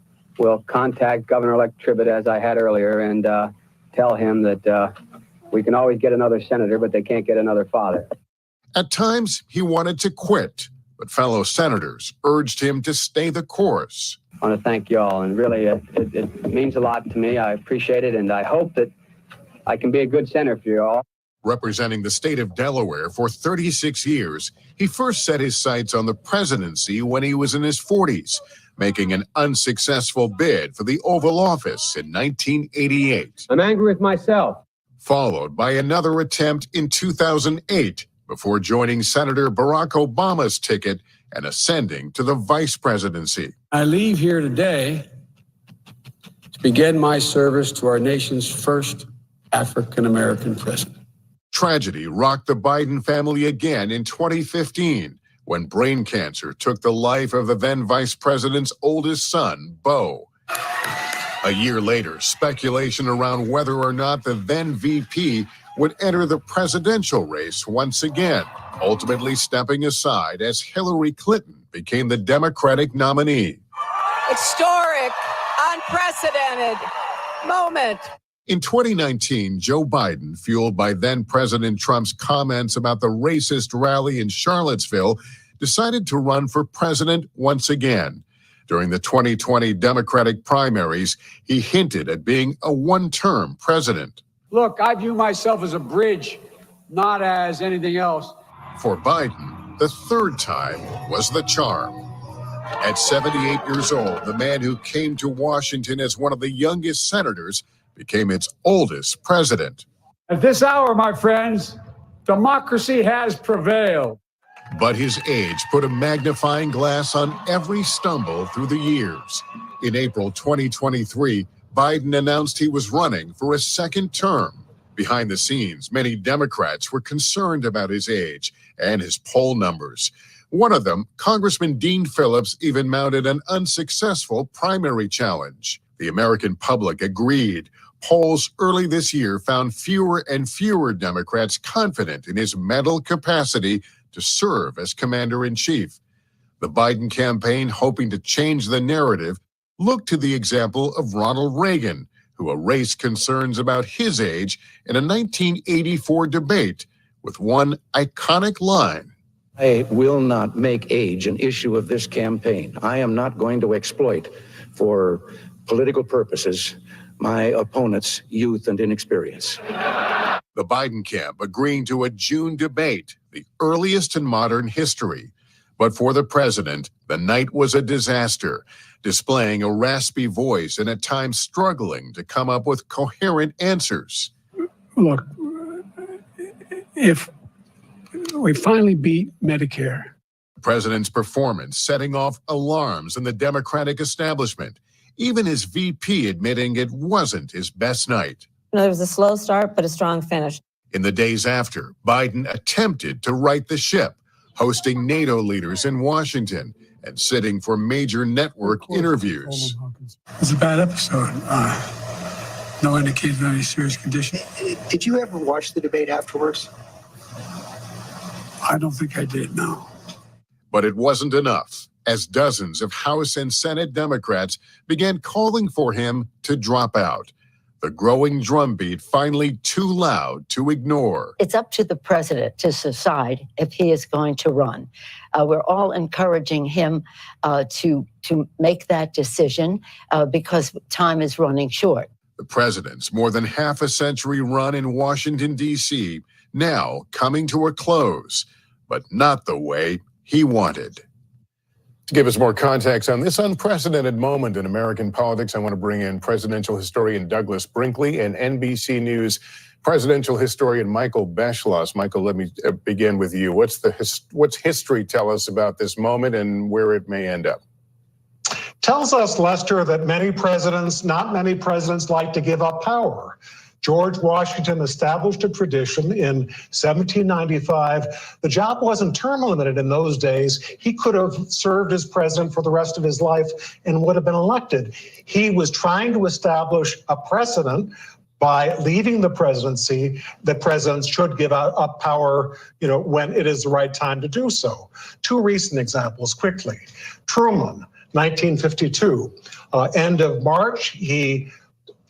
contact Governor-elect Tribbett, as I had earlier, and tell him that we can always get another senator, but they can't get another father. At times, he wanted to quit, but fellow senators urged him to stay the course. I want to thank you all, and really it means a lot to me. I appreciate it, and I hope that I can be a good senator for you all. Representing the state of Delaware for 36 years, he first set his sights on the presidency when he was in his 40s, making an unsuccessful bid for the Oval Office in 1988. I'm angry with myself. Followed by another attempt in 2008, before joining Senator Barack Obama's ticket and ascending to the vice presidency. I leave here today to begin my service to our nation's first African-American president. Tragedy rocked the Biden family again in 2015 when brain cancer took the life of the then vice president's oldest son, Beau. A year later, speculation around whether or not the then VP would enter the presidential race once again, ultimately stepping aside as Hillary Clinton became the Democratic nominee. Historic, unprecedented moment. In 2019, Joe Biden, fueled by then-President Trump's comments about the racist rally in Charlottesville, decided to run for president once again. During the 2020 Democratic primaries, he hinted at being a one-term president. Look, I view myself as a bridge, not as anything else. For Biden, the third time was the charm. At 78 years old, the man who came to Washington as one of the youngest senators became its oldest president. At this hour, my friends, democracy has prevailed. But his age put a magnifying glass on every stumble through the years. In April 2023, Biden announced he was running for a second term. Behind the scenes, many Democrats were concerned about his age and his poll numbers. One of them, Congressman Dean Phillips, even mounted an unsuccessful primary challenge. The American public agreed. Polls early this year found fewer and fewer Democrats confident in his mental capacity to serve as commander-in-chief. The Biden campaign, hoping to change the narrative, looked to the example of Ronald Reagan, who erased concerns about his age in a 1984 debate with one iconic line. I will not make age an issue of this campaign. I am not going to exploit for political purposes my opponent's youth and inexperience. The Biden camp agreeing to a June debate, the earliest in modern history. But for the president, the night was a disaster, displaying a raspy voice and at times struggling to come up with coherent answers. Look, if we finally beat Medicare. The president's performance setting off alarms in the Democratic establishment. even his VP admitting it wasn't his best night. There was a slow start, but a strong finish. In the days after, Biden attempted to right the ship, hosting NATO leaders in Washington and sitting for major network interviews. It was a bad episode. No indication of any serious condition. Did you ever watch the debate afterwards? I don't think I did, no. But it wasn't enough, as dozens of House and Senate Democrats began calling for him to drop out. The growing drumbeat finally too loud to ignore. It's up to the president to decide if he is going to run. We're all encouraging him to make that decision because time is running short. The president's more than half a century run in Washington, D.C., now coming to a close, but not the way he wanted. To give us more context on this unprecedented moment in American politics, I want to bring in presidential historian Douglas Brinkley and NBC News presidential historian Michael Beschloss. Michael, let me begin with you. What's history tell us about this moment and where it may end up? Tells us, Lester, that not many presidents like to give up power. George Washington established a tradition in 1795. The job wasn't term limited in those days. He could have served as president for the rest of his life and would have been elected. He was trying to establish a precedent by leaving the presidency that presidents should give up power, when it is the right time to do so. Two recent examples quickly. Truman, 1952, end of March, he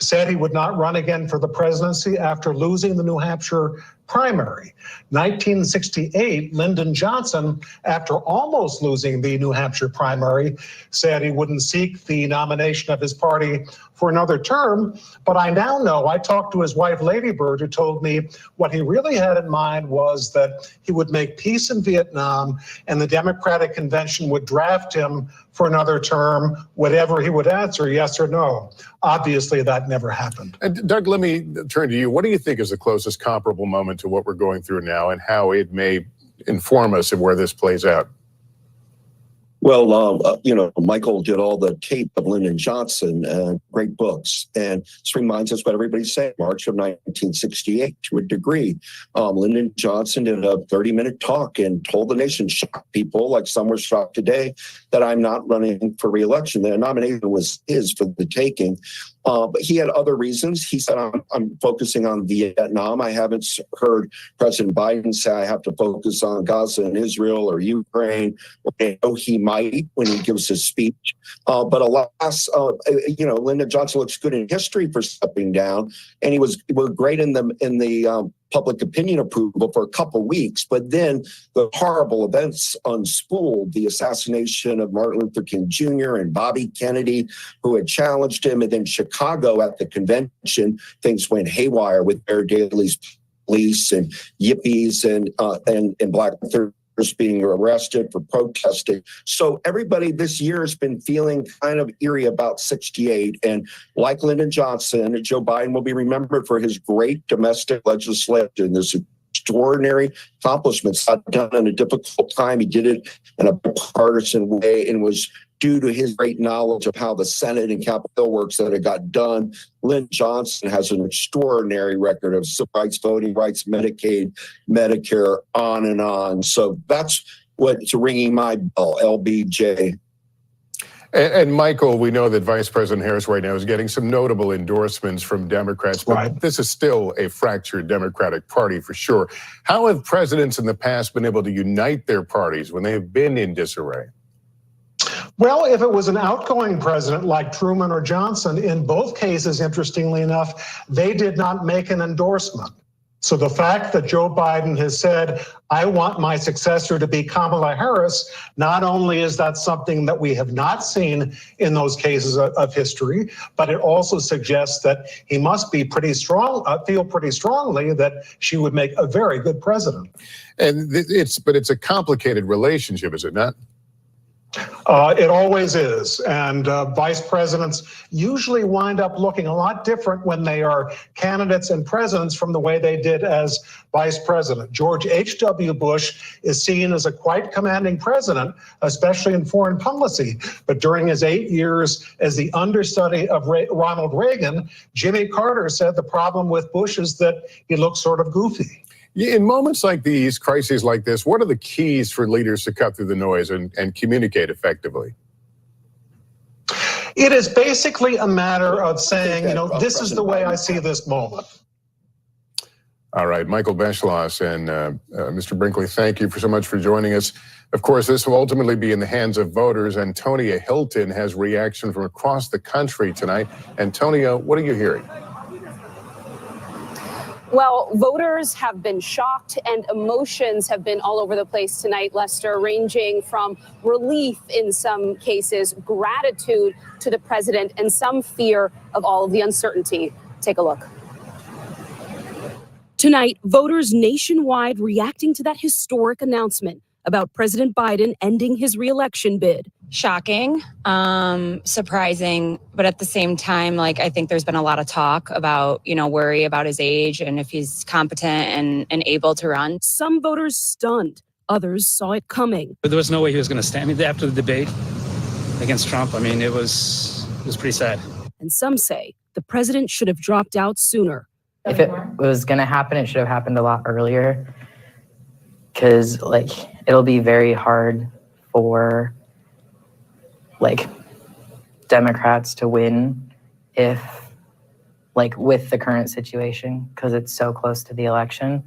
said he would not run again for the presidency after losing the New Hampshire primary. 1968, Lyndon Johnson, after almost losing the New Hampshire primary, said he wouldn't seek the nomination of his party for another term. But I now know, I talked to his wife, Lady Bird, who told me what he really had in mind was that he would make peace in Vietnam and the Democratic Convention would draft him for another term, whatever he would answer, yes or no. Obviously, that never happened. Doug, let me turn to you. What do you think is the closest comparable moment to what we're going through now and how it may inform us of where this plays out? Well, Michael did all the tape of Lyndon Johnson, great books. And this reminds us what everybody's saying, March of 1968, to a degree. Lyndon Johnson did a 30-minute talk and told the nation, shocked people, like some were shocked today, that I'm not running for re-election. The nomination was his for the taking. But he had other reasons. He said, I'm focusing on Vietnam. I haven't heard President Biden say I have to focus on Gaza and Israel or Ukraine. I know he might when he gives his speech. But alas, Lyndon Johnson looks good in history for stepping down. And he was great in the public opinion approval for a couple weeks, but then the horrible events unspooled, the assassination of Martin Luther King Jr. and Bobby Kennedy, who had challenged him, and then Chicago at the convention, things went haywire with Mayor Daley's police and yippies and Black Panthers being arrested for protesting. So everybody this year has been feeling kind of eerie about 68. And like Lyndon Johnson, Joe Biden will be remembered for his great domestic legislation, this extraordinary accomplishments not done in a difficult time. He did it in a partisan way and was due to his great knowledge of how the Senate and Capitol Hill works that it got done. Lyndon Johnson has an extraordinary record of civil rights, voting rights, Medicaid, Medicare, on and on. So that's what's ringing my bell, LBJ. And Michael, we know that Vice President Harris right now is getting some notable endorsements from Democrats, but this is still a fractured Democratic Party for sure. How have presidents in the past been able to unite their parties when they have been in disarray? Well, if it was an outgoing president like Truman or Johnson, in both cases, interestingly enough, they did not make an endorsement. So the fact that Joe Biden has said, I want my successor to be Kamala Harris, not only is that something that we have not seen in those cases of history, but it also suggests that he must be pretty strong, feel pretty strongly that she would make a very good president. And it's a complicated relationship, is it not? It always is. And vice presidents usually wind up looking a lot different when they are candidates and presidents from the way they did as vice president. George H.W. Bush is seen as a quite commanding president, especially in foreign policy. But during his 8 years as the understudy of Ronald Reagan, Jimmy Carter said the problem with Bush is that he looks sort of goofy. In moments like these, crises like this, what are the keys for leaders to cut through the noise and communicate effectively? It is basically a matter of saying, this is the way I see this moment. All right, Michael Beschloss and Mr. Brinkley, thank you so much for joining us. Of course, this will ultimately be in the hands of voters. Antonia Hilton has reaction from across the country tonight. Antonia, what are you hearing? Well, voters have been shocked and emotions have been all over the place tonight, Lester, ranging from relief in some cases, gratitude to the president, and some fear of all of the uncertainty. Take a look. Tonight, voters nationwide reacting to that historic announcement about President Biden ending his re-election bid. Shocking, surprising, but at the same time, I think there's been a lot of talk about, worry about his age and if he's competent and able to run. Some voters stunned, others saw it coming. But there was no way he was going to stand after the debate against Trump. It was pretty sad. And some say the president should have dropped out sooner. If it was going to happen, it should have happened a lot earlier. Because, it'll be very hard for, Democrats to win if, with the current situation, because it's so close to the election.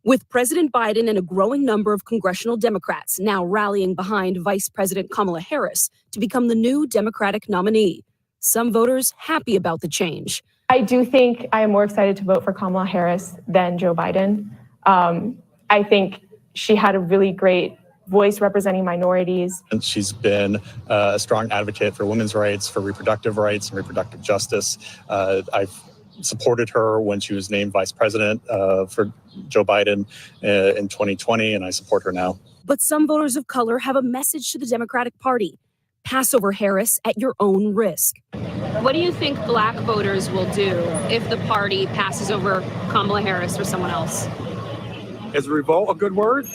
With President Biden and a growing number of congressional Democrats now rallying behind Vice President Kamala Harris to become the new Democratic nominee, some voters happy about the change. I do think I am more excited to vote for Kamala Harris than Joe Biden. I think she had a really great voice representing minorities. And she's been a strong advocate for women's rights, for reproductive rights and reproductive justice. I've supported her when she was named vice president for Joe Biden in 2020, and I support her now. But some voters of color have a message to the Democratic Party. Pass over Harris at your own risk. What do you think black voters will do if the party passes over Kamala Harris or someone else? Is revolt a good word?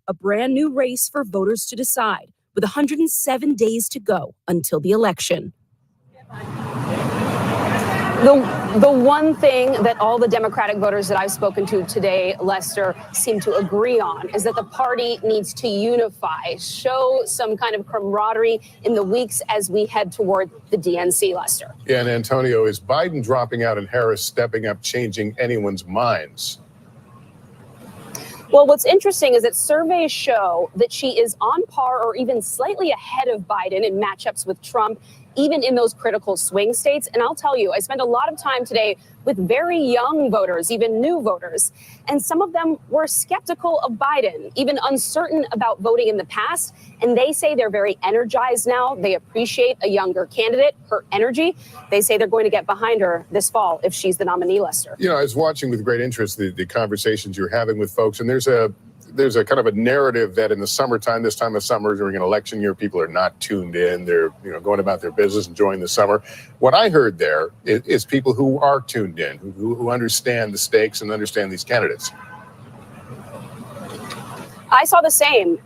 A brand new race for voters to decide, with 107 days to go until the election. The one thing that all the Democratic voters that I've spoken to today, Lester, seem to agree on is that the party needs to unify, show some kind of camaraderie in the weeks as we head toward the DNC, Lester. Yeah, and Antonio, is Biden dropping out and Harris stepping up changing anyone's minds? Well, what's interesting is that surveys show that she is on par or even slightly ahead of Biden in matchups with Trump, even in those critical swing states. And I'll tell you, I spent a lot of time today with very young voters, even new voters, and some of them were skeptical of Biden, even uncertain about voting in the past. And they say they're very energized now. They appreciate a younger candidate, her energy. They say they're going to get behind her this fall if she's the nominee, Lester. I was watching with great interest the conversations you're having with folks, and there's a kind of a narrative that in the summertime, this time of summer during an election year, people are not tuned in. They're going about their business, enjoying the summer. What I heard there is people who are tuned in, who understand the stakes and understand these candidates. I saw the same.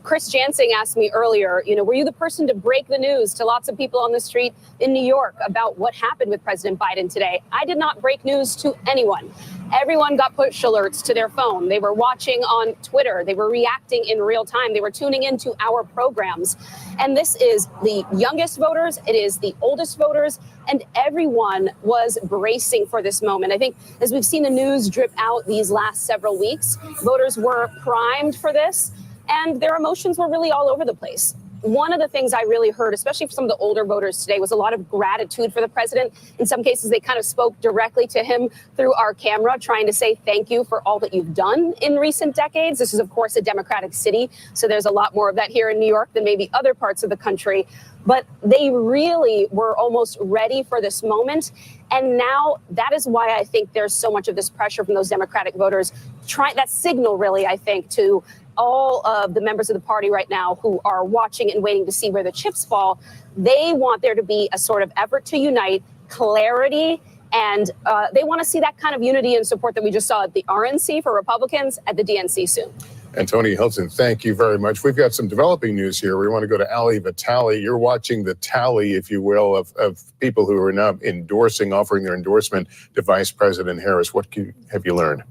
Chris Jansing asked me earlier, were you the person to break the news to lots of people on the street in New York about what happened with President Biden today? I did not break news to anyone. Everyone got push alerts to their phone. They were watching on Twitter. They were reacting in real time. They were tuning into our programs. And this is the youngest voters. It is the oldest voters. And everyone was bracing for this moment. I think as we've seen the news drip out these last several weeks, voters were primed for this and their emotions were really all over the place. One of the things I really heard, especially from some of the older voters today, was a lot of gratitude for the president. In some cases, they kind of spoke directly to him through our camera, trying to say thank you for all that you've done in recent decades. This is, of course, a Democratic city, so there's a lot more of that here in New York than maybe other parts of the country. But they really were almost ready for this moment. And now that is why I think there's so much of this pressure from those Democratic voters, that signal really, I think, to all of the members of the party right now who are watching and waiting to see where the chips fall, they want there to be a sort of effort to unite, clarity, and they want to see that kind of unity and support that we just saw at the RNC for Republicans, at the DNC soon. And Tony Hilton, thank you very much. We've got some developing news here. We want to go to Ali Vitali. You're watching the tally, if you will, of people who are now offering their endorsement to Vice President Harris. What have you learned?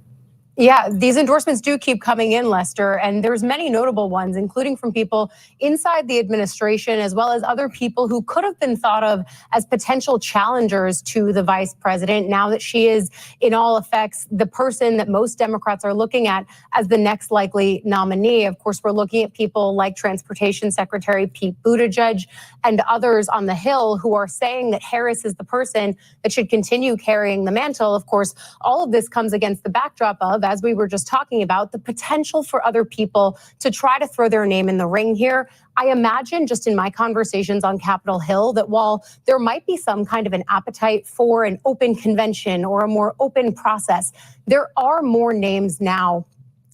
Yeah, these endorsements do keep coming in, Lester, and there's many notable ones, including from people inside the administration, as well as other people who could have been thought of as potential challengers to the vice president, now that she is, in all effects, the person that most Democrats are looking at as the next likely nominee. Of course, we're looking at people like Transportation Secretary Pete Buttigieg and others on the Hill who are saying that Harris is the person that should continue carrying the mantle. Of course, all of this comes against the backdrop of, as we were just talking about, the potential for other people to try to throw their name in the ring here. I imagine, just in my conversations on Capitol Hill, that while there might be some kind of an appetite for an open convention or a more open process, there are more names now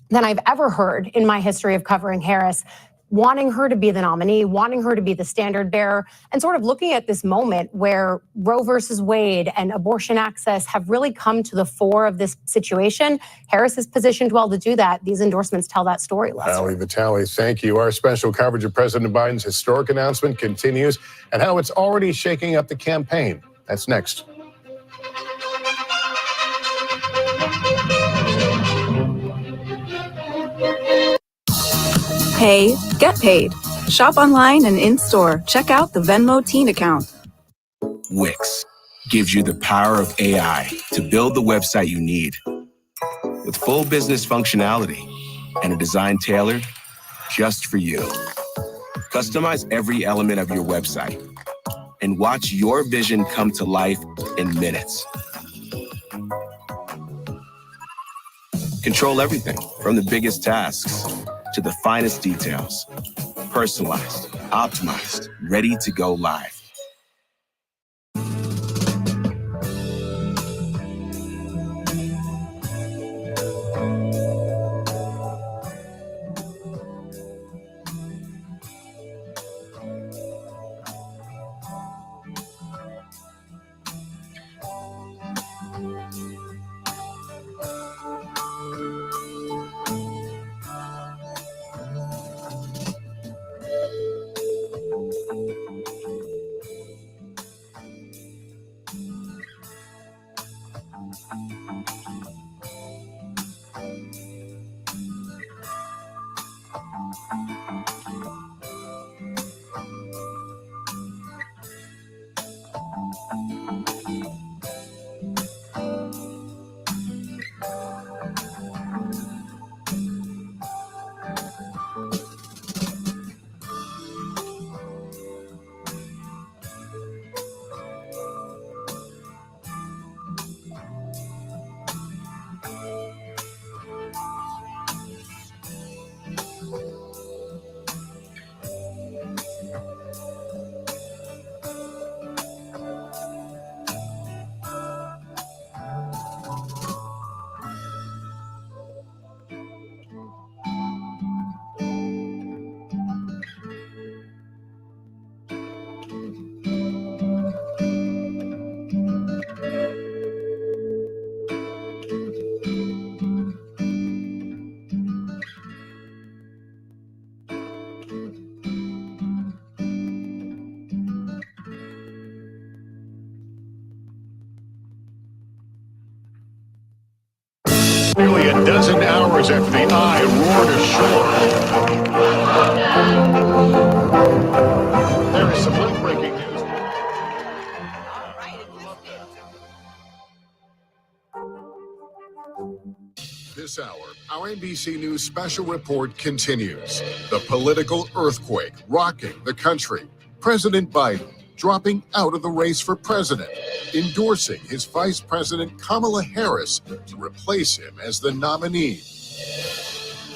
than I've ever heard in my history of covering Harris, wanting her to be the nominee, wanting her to be the standard bearer, and sort of looking at this moment where Roe versus Wade and abortion access have really come to the fore of this situation. Harris is positioned well to do that. These endorsements tell that story, Lester. Ali Vitali, thank you. Our special coverage of President Biden's historic announcement continues, and how it's already shaking up the campaign. That's next. Pay, get paid. Shop online and in-store. Check out the Venmo Teen account. Wix gives you the power of AI to build the website you need. With full business functionality and a design tailored just for you. Customize every element of your website and watch your vision come to life in minutes. Control everything from the biggest tasks to the finest details. Personalized, optimized, ready to go live. Nearly a dozen hours after the eye roared ashore. There is some late-breaking news. This hour, our NBC News Special report continues. The political earthquake rocking the country. President Biden dropping out of the race for president, endorsing his Vice President Kamala Harris to replace him as the nominee.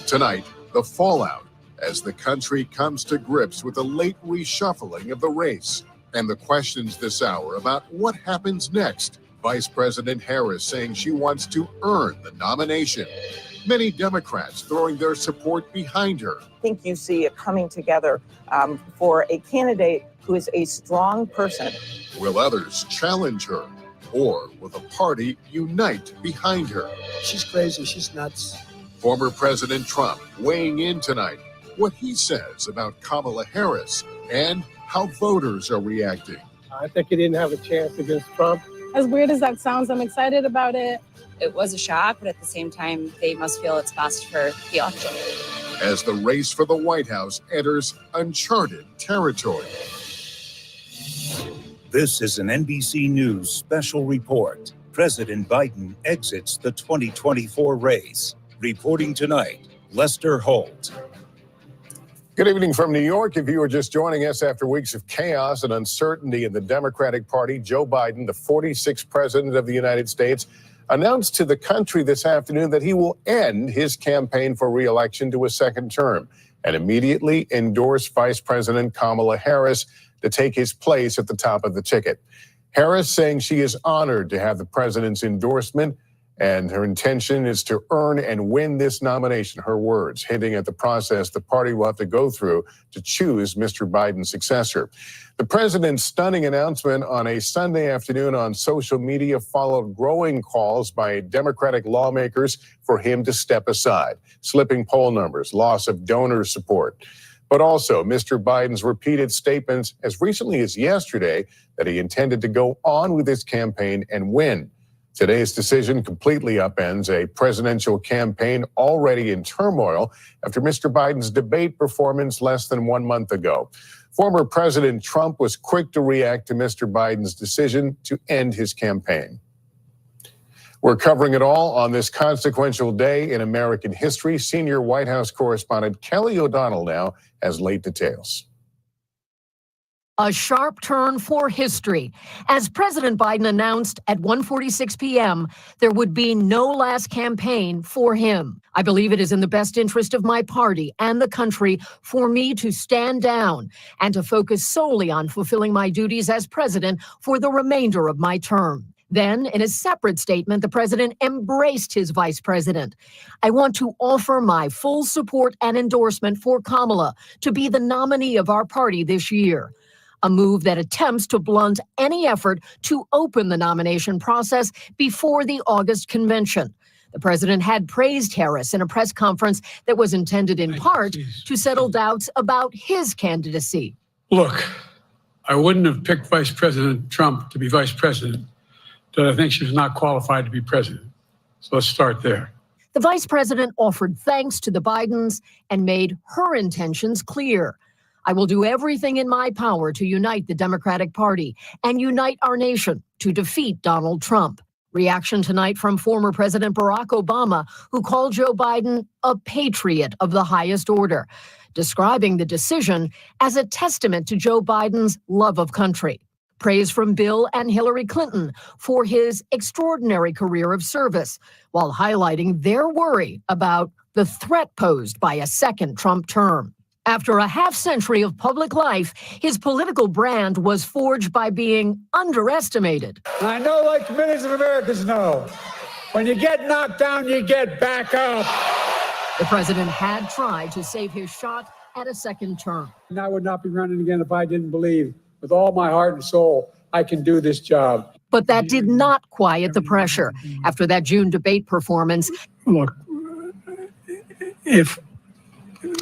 Tonight, the fallout as the country comes to grips with the late reshuffling of the race, and the questions this hour about what happens next. Vice President Harris saying she wants to earn the nomination. Many Democrats throwing their support behind her. I think you see a coming together for a candidate who is a strong person. Will others challenge her? Or will the party unite behind her? She's crazy. She's nuts. Former President Trump weighing in tonight, what he says about Kamala Harris and how voters are reacting. I think he didn't have a chance against Trump. As weird as that sounds, I'm excited about it. It was a shock, but at the same time, they must feel it's best for the election. As the race for the White House enters uncharted territory. This is an NBC News Special report. President Biden exits the 2024 race. Reporting tonight, Lester Holt. Good evening from New York. If you are just joining us after weeks of chaos and uncertainty in the Democratic Party, Joe Biden, the 46th president of the United States, announced to the country this afternoon that he will end his campaign for re-election to a second term and immediately endorse Vice President Kamala Harris to take his place at the top of the ticket. Harris saying she is honored to have the president's endorsement, and her intention is to earn and win this nomination, her words, hinting at the process the party will have to go through to choose Mr. Biden's successor. The president's stunning announcement on a Sunday afternoon on social media followed growing calls by Democratic lawmakers for him to step aside, slipping poll numbers, loss of donor support. But also Mr. Biden's repeated statements as recently as yesterday that he intended to go on with his campaign and win. Today's decision completely upends a presidential campaign already in turmoil after Mr. Biden's debate performance less than 1 month ago. Former President Trump was quick to react to Mr. Biden's decision to end his campaign. We're covering it all on this consequential day in American history. Senior White House correspondent Kelly O'Donnell now has late details. A sharp turn for history. As President Biden announced at 1:46 p.m., there would be no last campaign for him. I believe it is in the best interest of my party and the country for me to stand down and to focus solely on fulfilling my duties as president for the remainder of my term. Then, in a separate statement, the president embraced his vice president. I want to offer my full support and endorsement for Kamala to be the nominee of our party this year. A move that attempts to blunt any effort to open the nomination process before the August convention. The president had praised Harris in a press conference that was intended in part to settle doubts about his candidacy. Look, I wouldn't have picked Vice President Trump to be vice president, but I think she's not qualified to be president. So let's start there. The vice president offered thanks to the Bidens and made her intentions clear. I will do everything in my power to unite the Democratic Party and unite our nation to defeat Donald Trump. Reaction tonight from former President Barack Obama, who called Joe Biden a patriot of the highest order, describing the decision as a testament to Joe Biden's love of country. Praise from Bill and Hillary Clinton for his extraordinary career of service, while highlighting their worry about the threat posed by a second Trump term. After a half-century of public life, his political brand was forged by being underestimated. I know, like millions of Americans know, when you get knocked down, you get back up. The president had tried to save his shot at a second term. And I would not be running again if I didn't believe with all my heart and soul I can do this job. But that did not quiet the pressure after that June debate performance. Look, if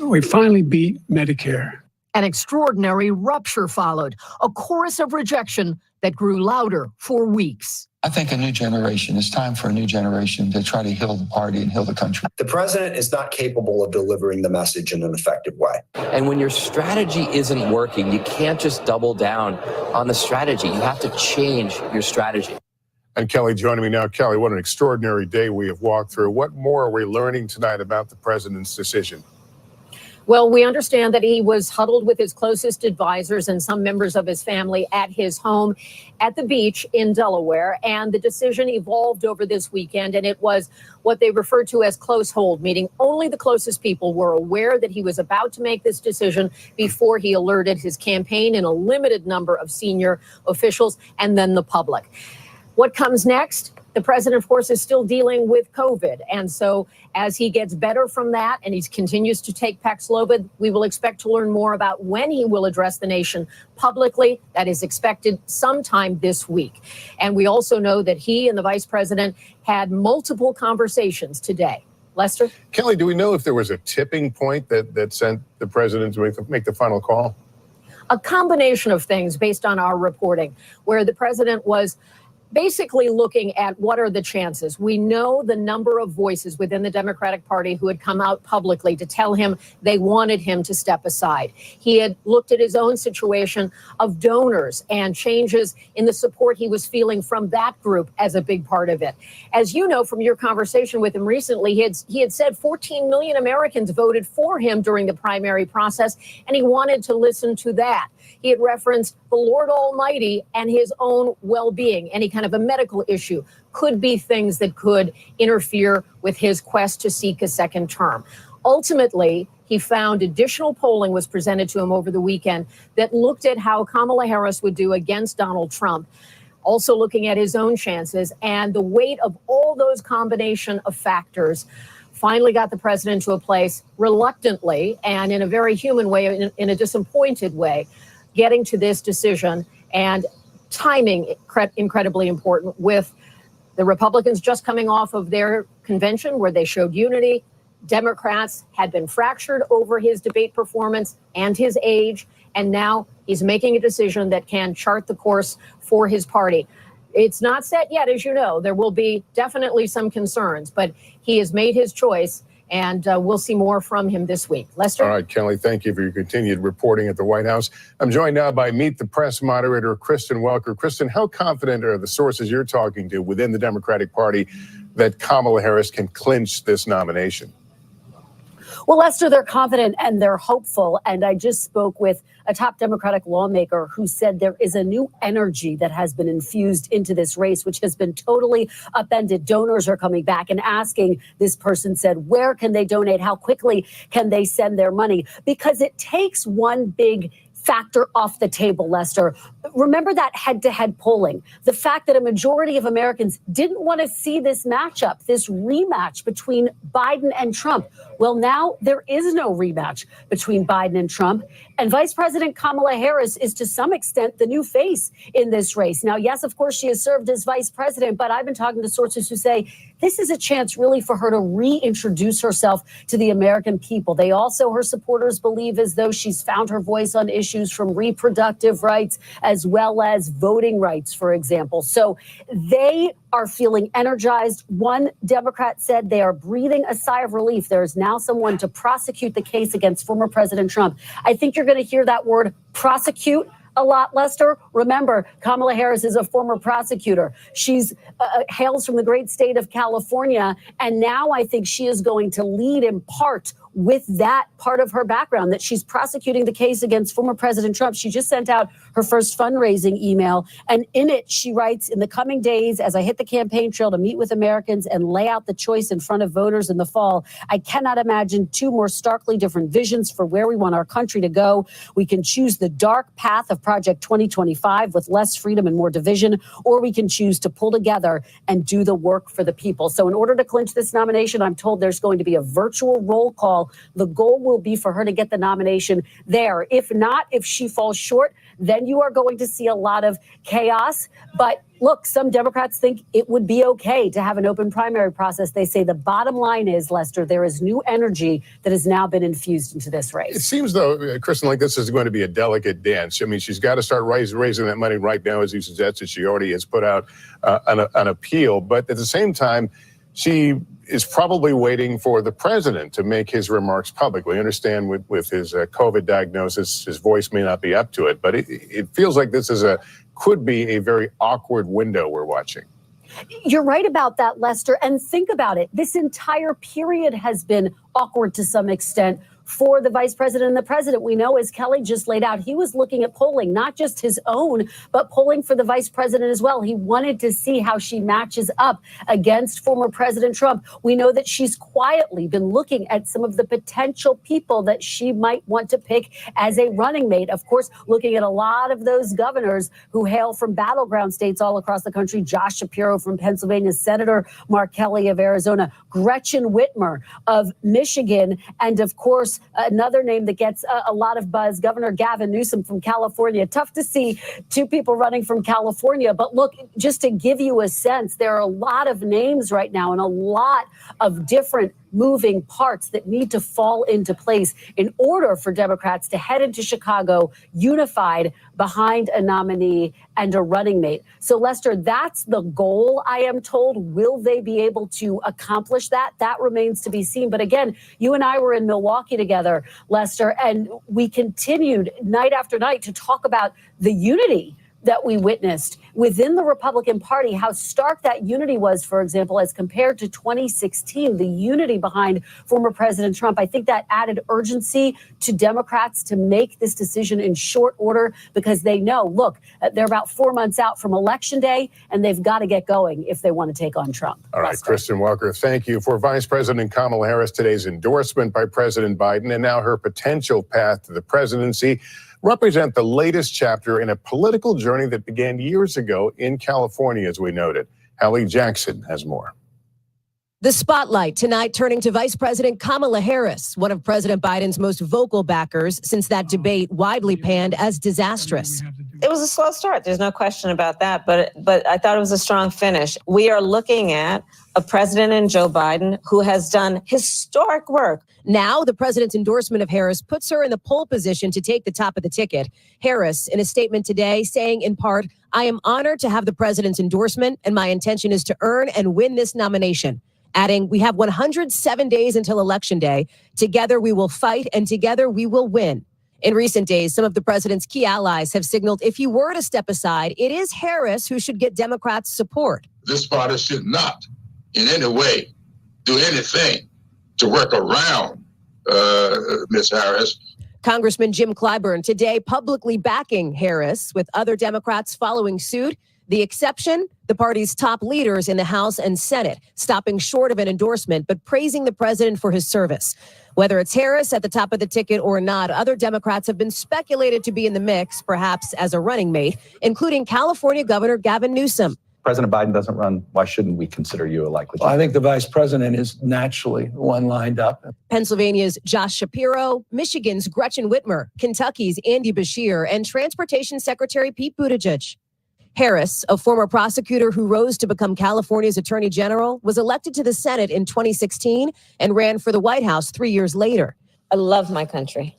we finally beat Medicare. An extraordinary rupture followed, a chorus of rejection that grew louder for weeks. I think a new generation, it's time for a new generation to try to heal the party and heal the country. The president is not capable of delivering the message in an effective way. And when your strategy isn't working, you can't just double down on the strategy. You have to change your strategy. And Kelly joining me now. Kelly, what an extraordinary day we have walked through. What more are we learning tonight about the president's decision? Well, we understand that he was huddled with his closest advisors and some members of his family at his home at the beach in Delaware. And the decision evolved over this weekend, and it was what they referred to as close hold, meaning only the closest people were aware that he was about to make this decision before he alerted his campaign and a limited number of senior officials and then the public. What comes next? The president, of course, is still dealing with COVID. And so as he gets better from that and he continues to take Paxlovid, we will expect to learn more about when he will address the nation publicly. That is expected sometime this week. And we also know that he and the vice president had multiple conversations today. Lester? Kelly, do we know if there was a tipping point that sent the president to make the final call? A combination of things based on our reporting, where the president was basically looking at what are the chances. We know the number of voices within the Democratic Party who had come out publicly to tell him they wanted him to step aside. He had looked at his own situation of donors and changes in the support he was feeling from that group as a big part of it. As you know from your conversation with him recently, he had said 14 million Americans voted for him during the primary process, and he wanted to listen to that. He had referenced the Lord Almighty and his own well-being. Any kind of a medical issue could be things that could interfere with his quest to seek a second term. Ultimately, he found additional polling was presented to him over the weekend that looked at how Kamala Harris would do against Donald Trump, also looking at his own chances, and the weight of all those combination of factors finally got the president to a place reluctantly and in a very human way, in a disappointed way, getting to this decision, and timing incredibly important with the Republicans just coming off of their convention where they showed unity. Democrats had been fractured over his debate performance and his age, and now he's making a decision that can chart the course for his party. It's not set yet, as you know. There will be definitely some concerns, but he has made his choice, and we'll see more from him this week. Lester? All right, Kelly, thank you for your continued reporting at the White House. I'm joined now by Meet the Press moderator, Kristen Welker. Kristen, how confident are the sources you're talking to within the Democratic Party that Kamala Harris can clinch this nomination? Well, Lester, they're confident and they're hopeful. And I just spoke with a top Democratic lawmaker who said there is a new energy that has been infused into this race, which has been totally upended. Donors are coming back and asking, this person said, where can they donate? How quickly can they send their money? Because it takes one big factor off the table, Lester. Remember that head-to-head polling, the fact that a majority of Americans didn't want to see this matchup, this rematch between Biden and Trump. Well, now there is no rematch between Biden and Trump. And Vice President Kamala Harris is to some extent the new face in this race. Now, yes, of course, she has served as vice president, but I've been talking to sources who say this is a chance really for her to reintroduce herself to the American people. They also, her supporters believe, as though she's found her voice on issues from reproductive rights as well as voting rights, for example. So they are feeling energized. One Democrat said they are breathing a sigh of relief. There is now someone to prosecute the case against former President Trump. I think you're going to hear that word prosecute a lot, Lester. Remember, Kamala Harris is a former prosecutor. She's hails from the great state of California. And now I think she is going to lead in part with that part of her background, that she's prosecuting the case against former President Trump. She just sent out her first fundraising email. And in it, she writes, in the coming days, as I hit the campaign trail to meet with Americans and lay out the choice in front of voters in the fall, I cannot imagine two more starkly different visions for where we want our country to go. We can choose the dark path of Project 2025 with less freedom and more division, or we can choose to pull together and do the work for the people. So in order to clinch this nomination, I'm told there's going to be a virtual roll call. The goal will be for her to get the nomination there. If not, if she falls short, then you are going to see a lot of chaos. But look, some Democrats think it would be okay to have an open primary process. They say the bottom line is, Lester, there is new energy that has now been infused into this race. It seems, though, Kristen, like this is going to be a delicate dance. I mean, she's got to start raising that money right now, as you suggested. She already has put out an appeal. But at the same time, she is probably waiting for the president to make his remarks public. We understand with his COVID diagnosis, his voice may not be up to it, but it feels like this is could be a very awkward window we're watching. You're right about that, Lester. And think about it. This entire period has been awkward to some extent for the vice president and the president. We know, as Kelly just laid out, he was looking at polling, not just his own, but polling for the vice president as well. He wanted to see how she matches up against former President Trump. We know that she's quietly been looking at some of the potential people that she might want to pick as a running mate. Of course, looking at a lot of those governors who hail from battleground states all across the country. Josh Shapiro from Pennsylvania, Senator Mark Kelly of Arizona, Gretchen Whitmer of Michigan, and of course, another name that gets a lot of buzz, Governor Gavin Newsom from California. Tough to see two people running from California, but look, just to give you a sense, there are a lot of names right now and a lot of different moving parts that need to fall into place in order for Democrats to head into Chicago unified behind a nominee and a running mate. So, Lester, that's the goal, I am told. Will they be able to accomplish that? That remains to be seen. But again, you and I were in Milwaukee together, Lester, and we continued night after night to talk about the unity that we witnessed within the Republican Party, how stark that unity was, for example, as compared to 2016, the unity behind former President Trump. I think that added urgency to Democrats to make this decision in short order because they know, look, they're about 4 months out from Election Day, and they've got to get going if they want to take on Trump. All right, Kristen Walker, thank you. For Vice President Kamala Harris, today's endorsement by President Biden and now her potential path to the presidency represent the latest chapter in a political journey that began years ago in California, as we noted. Hallie Jackson has more. The spotlight tonight turning to Vice President Kamala Harris, one of President Biden's most vocal backers since that debate widely panned as disastrous. It was a slow start. There's no question about that. But I thought it was a strong finish. We are looking at a president in Joe Biden who has done historic work. Now, the president's endorsement of Harris puts her in the pole position to take the top of the ticket. Harris, in a statement today, saying in part, "I am honored to have the president's endorsement, and my intention is to earn and win this nomination." Adding, "We have 107 days until Election Day. Together we will fight, and together we will win." In recent days, some of the president's key allies have signaled if he were to step aside, it is Harris who should get Democrats' support. This party should not in any way do anything to work around Ms. Harris. Congressman Jim Clyburn today publicly backing Harris, with other Democrats following suit. The exception, the party's top leaders in the House and Senate, stopping short of an endorsement, but praising the president for his service. Whether it's Harris at the top of the ticket or not, other Democrats have been speculated to be in the mix, perhaps as a running mate, including California Governor Gavin Newsom. President Biden doesn't run. Why shouldn't we consider you a likely? I think the vice president is naturally the one lined up. Pennsylvania's Josh Shapiro, Michigan's Gretchen Whitmer, Kentucky's Andy Beshear, and Transportation Secretary Pete Buttigieg. Harris, a former prosecutor who rose to become California's attorney general, was elected to the Senate in 2016 and ran for the White House 3 years later. I love my country.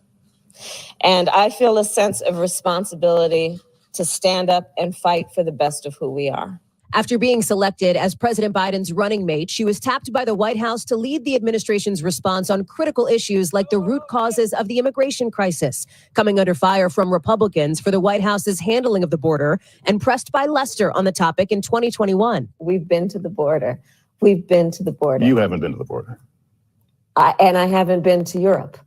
And I feel a sense of responsibility to stand up and fight for the best of who we are. After being selected as President Biden's running mate, she was tapped by the White House to lead the administration's response on critical issues like the root causes of the immigration crisis, coming under fire from Republicans for the White House's handling of the border, and pressed by Lester on the topic in 2021. We've been to the border. We've been to the border. You haven't been to the border. And I haven't been to Europe.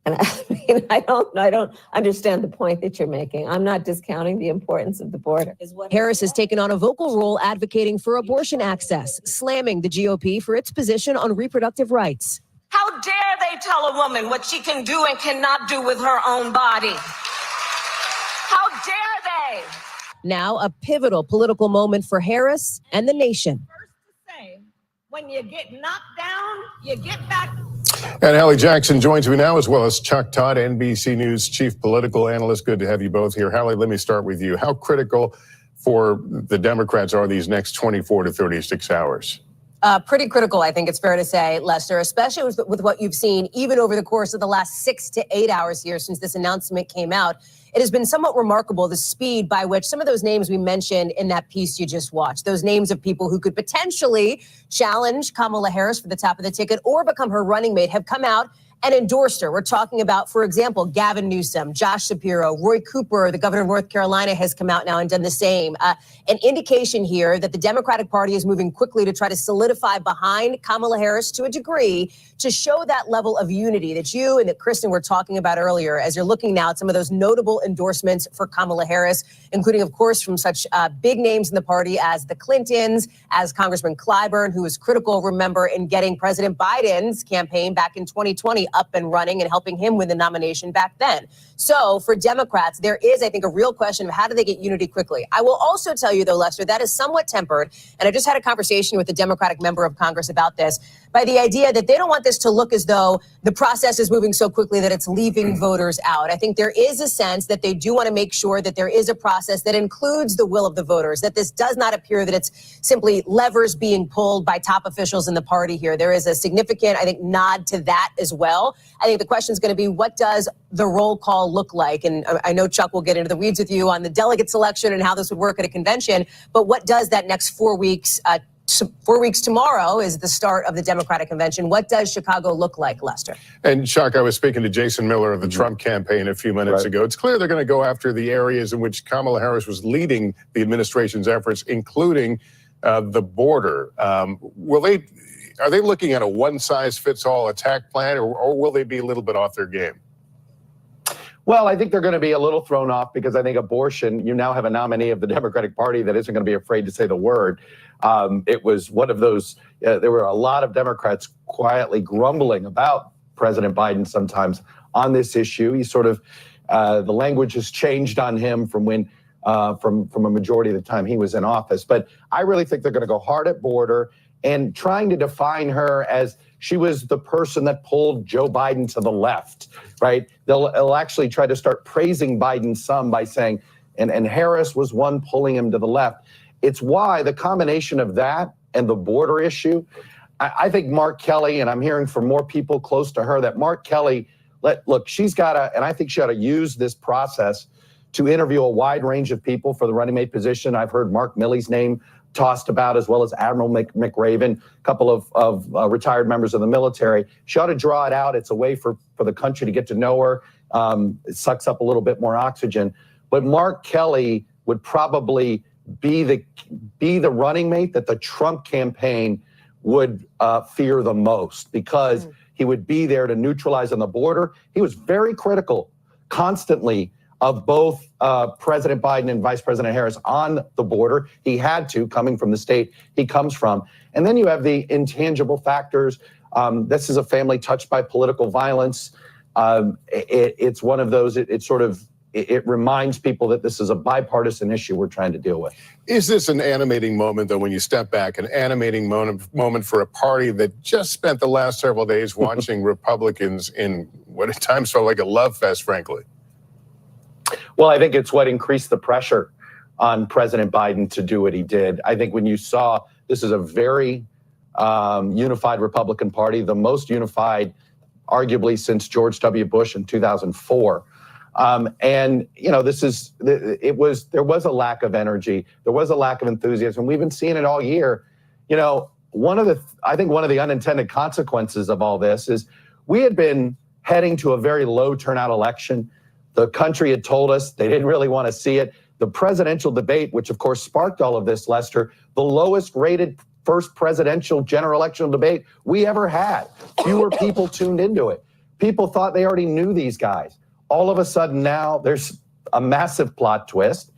And I don't understand the point that you're making. I'm not discounting the importance of the border. Harris has taken on a vocal role advocating for abortion access, slamming the GOP for its position on reproductive rights. How dare they tell a woman what she can do and cannot do with her own body? How dare they? Now a pivotal political moment for Harris and the nation. When you get knocked down, you get back. And Hallie Jackson joins me now, as well as Chuck Todd, NBC News chief political analyst. Good to have you both here. Hallie, let me start with you. How critical for the Democrats are these next 24 to 36 hours? Pretty critical, I think it's fair to say, Lester, especially with what you've seen even over the course of the last 6 to 8 hours here since this announcement came out. It has been somewhat remarkable, the speed by which some of those names we mentioned in that piece you just watched, those names of people who could potentially challenge Kamala Harris for the top of the ticket or become her running mate have come out and endorsed her. We're talking about, for example, Gavin Newsom, Josh Shapiro, Roy Cooper, the governor of North Carolina, has come out now and done the same. An indication here that the Democratic Party is moving quickly to try to solidify behind Kamala Harris to a degree to show that level of unity that you and that Kristen were talking about earlier, as you're looking now at some of those notable endorsements for Kamala Harris, including, of course, from such big names in the party as the Clintons, as Congressman Clyburn, who was critical, remember, in getting President Biden's campaign back in 2020 up and running and helping him win the nomination back then. So for Democrats, there is, I think, a real question of how do they get unity quickly. I will also tell you, though, Lester, that is somewhat tempered. And I just had a conversation with a Democratic member of Congress about this, by the idea that they don't want this to look as though the process is moving so quickly that it's leaving voters out. I think there is a sense that they do want to make sure that there is a process that includes the will of the voters, that this does not appear that it's simply levers being pulled by top officials in the party here. There is a significant, I think, nod to that as well. I think the question is going to be, what does the roll call look like? And I know Chuck will get into the weeds with you on the delegate selection and how this would work at a convention, but what does that next 4 weeks, 4 weeks tomorrow is the start of the Democratic convention. What does Chicago look like, Lester? And Chuck, I was speaking to Jason Miller of the Trump campaign a few minutes ago. It's clear they're going to go after the areas in which Kamala Harris was leading the administration's efforts, including the border. Are they looking at a one-size-fits-all attack plan, or will they be a little bit off their game? Well, I think they're going to be a little thrown off because I think abortion, you now have a nominee of the Democratic Party that isn't going to be afraid to say the word. It was one of those, there were a lot of Democrats quietly grumbling about President Biden sometimes on this issue. He sort of, the language has changed on him from when, from a majority of the time he was in office. But I really think they're going to go hard at border and trying to define her as she was the person that pulled Joe Biden to the left, right? They'll actually try to start praising Biden some by saying, and Harris was one pulling him to the left. It's why the combination of that and the border issue, I think Mark Kelly, and I'm hearing from more people close to her that Mark Kelly, look, she's got to, and I think she ought to use this process to interview a wide range of people for the running mate position. I've heard Mark Milley's name tossed about, as well as Admiral McRaven, a couple of retired members of the military. She ought to draw it out. It's a way for the country to get to know her. It sucks up a little bit more oxygen. But Mark Kelly would probably be the running mate that the Trump campaign would fear the most, because he would be there to neutralize on the border. He was very critical constantly of both President Biden and Vice President Harris on the border. He had to, coming from the state he comes from. And then you have the intangible factors. This is a family touched by political violence. It's one of those, it reminds people that this is a bipartisan issue we're trying to deal with. Is this an animating moment, though, when you step back, an animating moment for a party that just spent the last several days watching Republicans in what at times felt like a love fest, frankly? Well, I think it's what increased the pressure on President Biden to do what he did. I think when you saw this is a very unified Republican Party, the most unified arguably since George W. Bush in 2004. And, you know, there was a lack of energy. There was a lack of enthusiasm. We've been seeing it all year. You know, I think one of the unintended consequences of all this is we had been heading to a very low turnout election. The country had told us they didn't really want to see it. The presidential debate, which of course sparked all of this, Lester, the lowest rated first presidential general election debate we ever had. Fewer people tuned into it. People thought they already knew these guys. All of a sudden now there's a massive plot twist.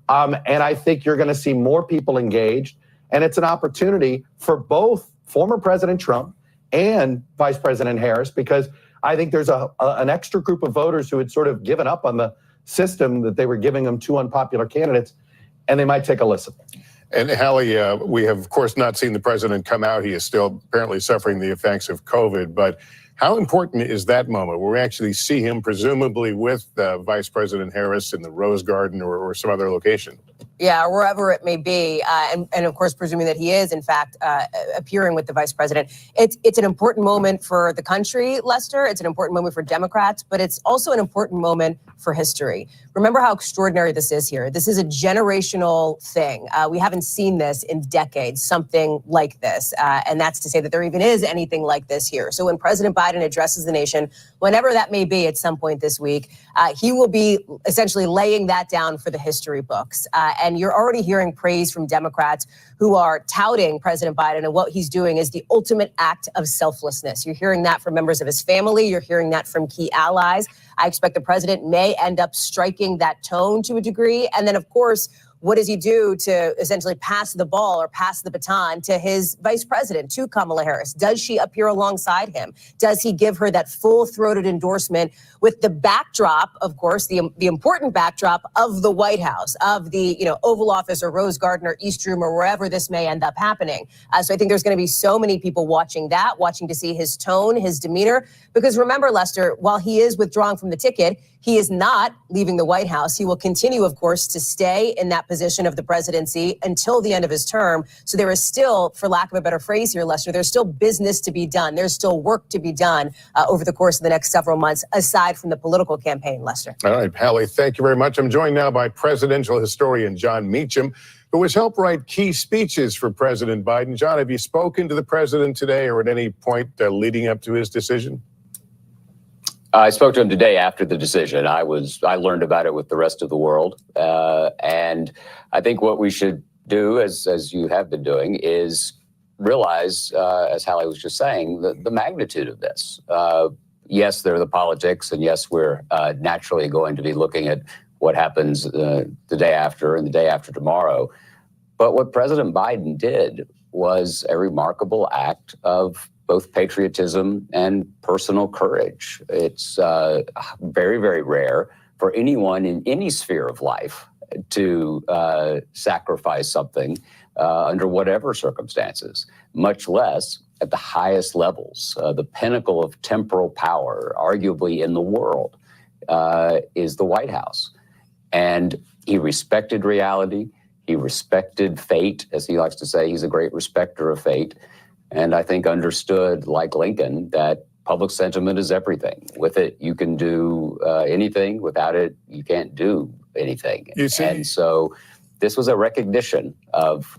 And I think you're going to see more people engaged. And it's an opportunity for both former President Trump and Vice President Harris, because I think there's an extra group of voters who had sort of given up on the system that they were giving them two unpopular candidates, and they might take a listen. And Hallie, we have, of course, not seen the president come out. He is still apparently suffering the effects of COVID. But how important is that moment where we actually see him presumably with Vice President Harris in the Rose Garden or some other location? Yeah, wherever it may be. And of course, presuming that he is, in fact, appearing with the vice president. It's an important moment for the country, Lester. It's an important moment for Democrats, but it's also an important moment for history. Remember how extraordinary this is here. This is a generational thing. We haven't seen this in decades, something like this. And that's to say that there even is anything like this here. So when President Biden addresses the nation, whenever that may be at some point this week, he will be essentially laying that down for the history books. And you're already hearing praise from Democrats who are touting President Biden and what he's doing is the ultimate act of selflessness. You're hearing that from members of his family. You're hearing that from key allies. I expect the president may end up striking that tone to a degree. And then, of course, what does he do to essentially pass the ball or pass the baton to his vice president, to Kamala Harris? Does she appear alongside him? Does he give her that full-throated endorsement with the backdrop, of course, the important backdrop of the White House, of the Oval Office or Rose Garden or East Room or wherever this may end up happening? So I think there's going to be so many people watching to see his tone, his demeanor. Because remember, Lester, while he is withdrawing from the ticket, he is not leaving the White House. He will continue, of course, to stay in that position of the presidency until the end of his term. So there is still, for lack of a better phrase here, Lester, there's still business to be done. There's still work to be done over the course of the next several months, aside from the political campaign, Lester. All right, Hallie, thank you very much. I'm joined now by presidential historian John Meacham, who has helped write key speeches for President Biden. John, have you spoken to the president today or at any point leading up to his decision? I spoke to him today after the decision. I learned about it with the rest of the world. And I think what we should do, as you have been doing, is realize, as Hallie was just saying, the magnitude of this. Yes, there are the politics, and yes, we're naturally going to be looking at what happens the day after and the day after tomorrow. But what President Biden did was a remarkable act of both patriotism and personal courage. It's very, very rare for anyone in any sphere of life to sacrifice something under whatever circumstances, much less at the highest levels. The pinnacle of temporal power, arguably in the world, is the White House. And he respected reality. He respected fate, as he likes to say. He's a great respecter of fate. And I think understood, like Lincoln, that public sentiment is everything. With it, you can do anything. Without it, you can't do anything. And so this was a recognition of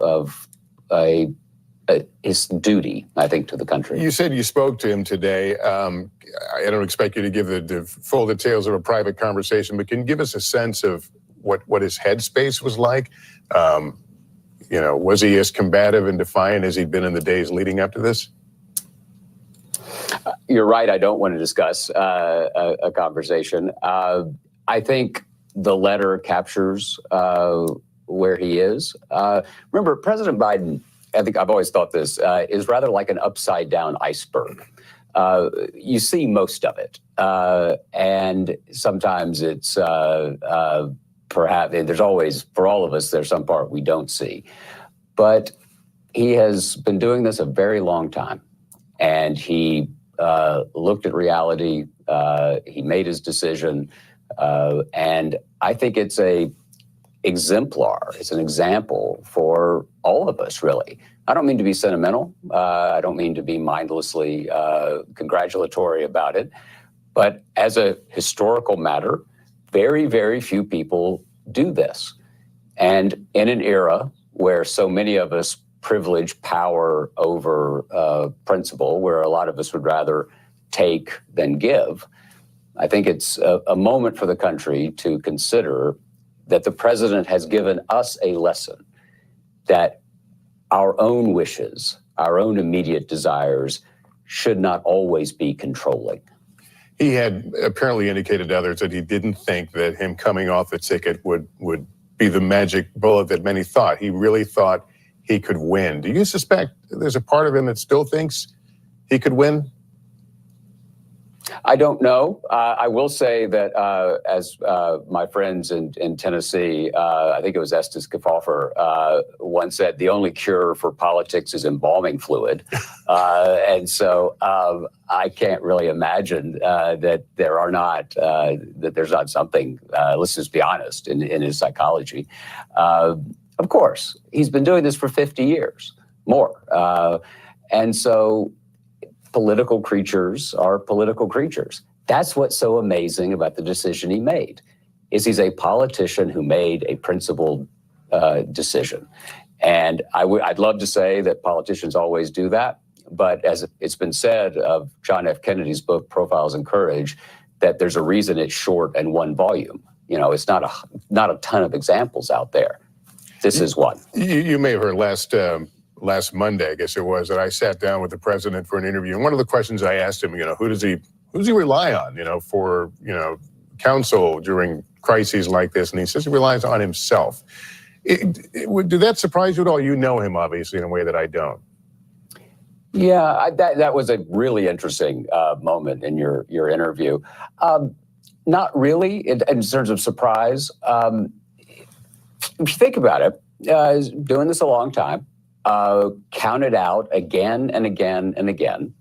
his duty, I think, to the country. You said you spoke to him today. I don't expect you to give the full details of a private conversation, but can you give us a sense of what his headspace was like? Was he as combative and defiant as he'd been in the days leading up to this? You're right. I don't want to discuss a conversation. I think the letter captures where he is. Remember, President Biden, I think I've always thought this, is rather like an upside down iceberg. You see most of it. And sometimes it's perhaps, there's always, for all of us, there's some part we don't see. But he has been doing this a very long time. And he looked at reality. He made his decision. And I think it's a exemplar. It's an example for all of us, really. I don't mean to be sentimental. I don't mean to be mindlessly congratulatory about it. But as a historical matter, very, very few people do this. And in an era where so many of us privilege power over principle, where a lot of us would rather take than give, I think it's a moment for the country to consider that the president has given us a lesson that our own wishes, our own immediate desires should not always be controlling. He had apparently indicated to others that he didn't think that him coming off the ticket would be the magic bullet that many thought. He really thought he could win. Do you suspect there's a part of him that still thinks he could win? I don't know. I will say that as my friends in Tennessee, I think it was Estes Kefauver, once said, the only cure for politics is embalming fluid. And so I can't really imagine that there's not something, let's just be honest, in his psychology. Of course, he's been doing this for 50 years, more. And so political creatures are political creatures. That's what's so amazing about the decision he made, is he's a politician who made a principled decision. And I'd love to say that politicians always do that. But as it's been said of John F. Kennedy's book, Profiles in Courage, that there's a reason it's short and one volume. It's not a ton of examples out there. This is one. You may have heard last Monday, I guess it was, that I sat down with the president for an interview. And one of the questions I asked him, who does he rely on, for, counsel during crises like this? And he says he relies on himself. Did that surprise you at all? You know him, obviously, in a way that I don't. Yeah, that was a really interesting moment in your interview. Not really in terms of surprise. If you think about it, he's doing this a long time, counted out again and again and again.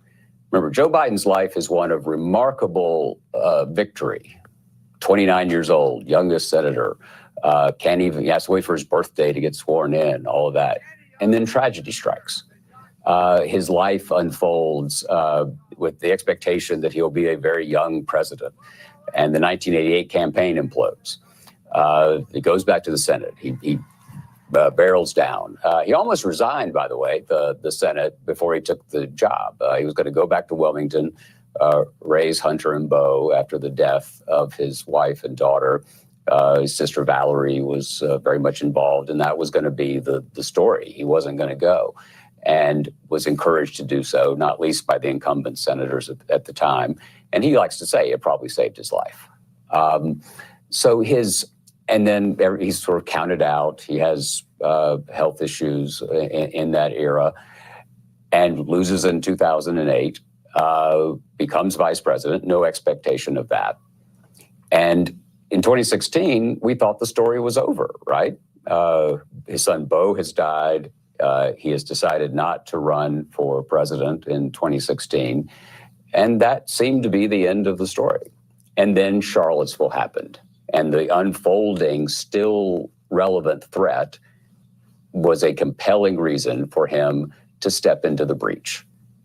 Remember, Joe Biden's life is one of remarkable victory. 29 years old, youngest senator, he has to wait for his birthday to get sworn in, all of that. And then tragedy strikes. His life unfolds with the expectation that he'll be a very young president. And the 1988 campaign implodes. It goes back to the Senate. He barrels down. He almost resigned, by the way, the Senate before he took the job. He was going to go back to Wilmington, raise Hunter and Beau after the death of his wife and daughter. His sister Valerie was very much involved, and that was going to be the story. He wasn't going to go, and was encouraged to do so, not least by the incumbent senators at the time. And he likes to say it probably saved his life. And then he's sort of counted out. He has health issues in that era, and loses in 2008, becomes vice president, no expectation of that. And in 2016, we thought the story was over, right? His son Beau has died. He has decided not to run for president in 2016. And that seemed to be the end of the story. And then Charlottesville happened. And the unfolding, still relevant threat was a compelling reason for him to step into the breach.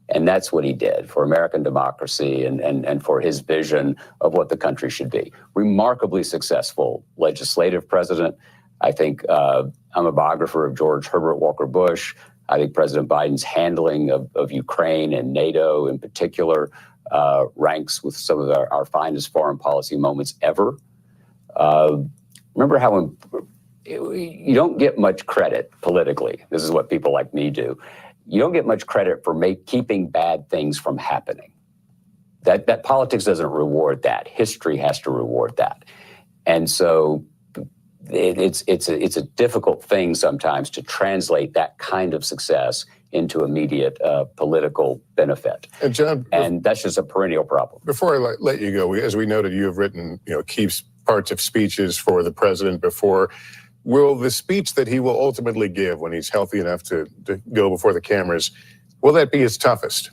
And that's what he did for American democracy and for his vision of what the country should be. Remarkably successful legislative president. I think I'm a biographer of George Herbert Walker Bush. I think President Biden's handling of Ukraine and NATO in particular ranks with some of our finest foreign policy moments ever. Remember how you don't get much credit politically. This is what people like me do. You don't get much credit for keeping bad things from happening. That politics doesn't reward that. History has to reward that. And so it's a difficult thing sometimes to translate that kind of success into immediate political benefit. And John, that's just a perennial problem. Before I let you go, as we noted, you have written key parts of speeches for the president before. Will the speech that he will ultimately give when he's healthy enough to go before the cameras, will that be his toughest?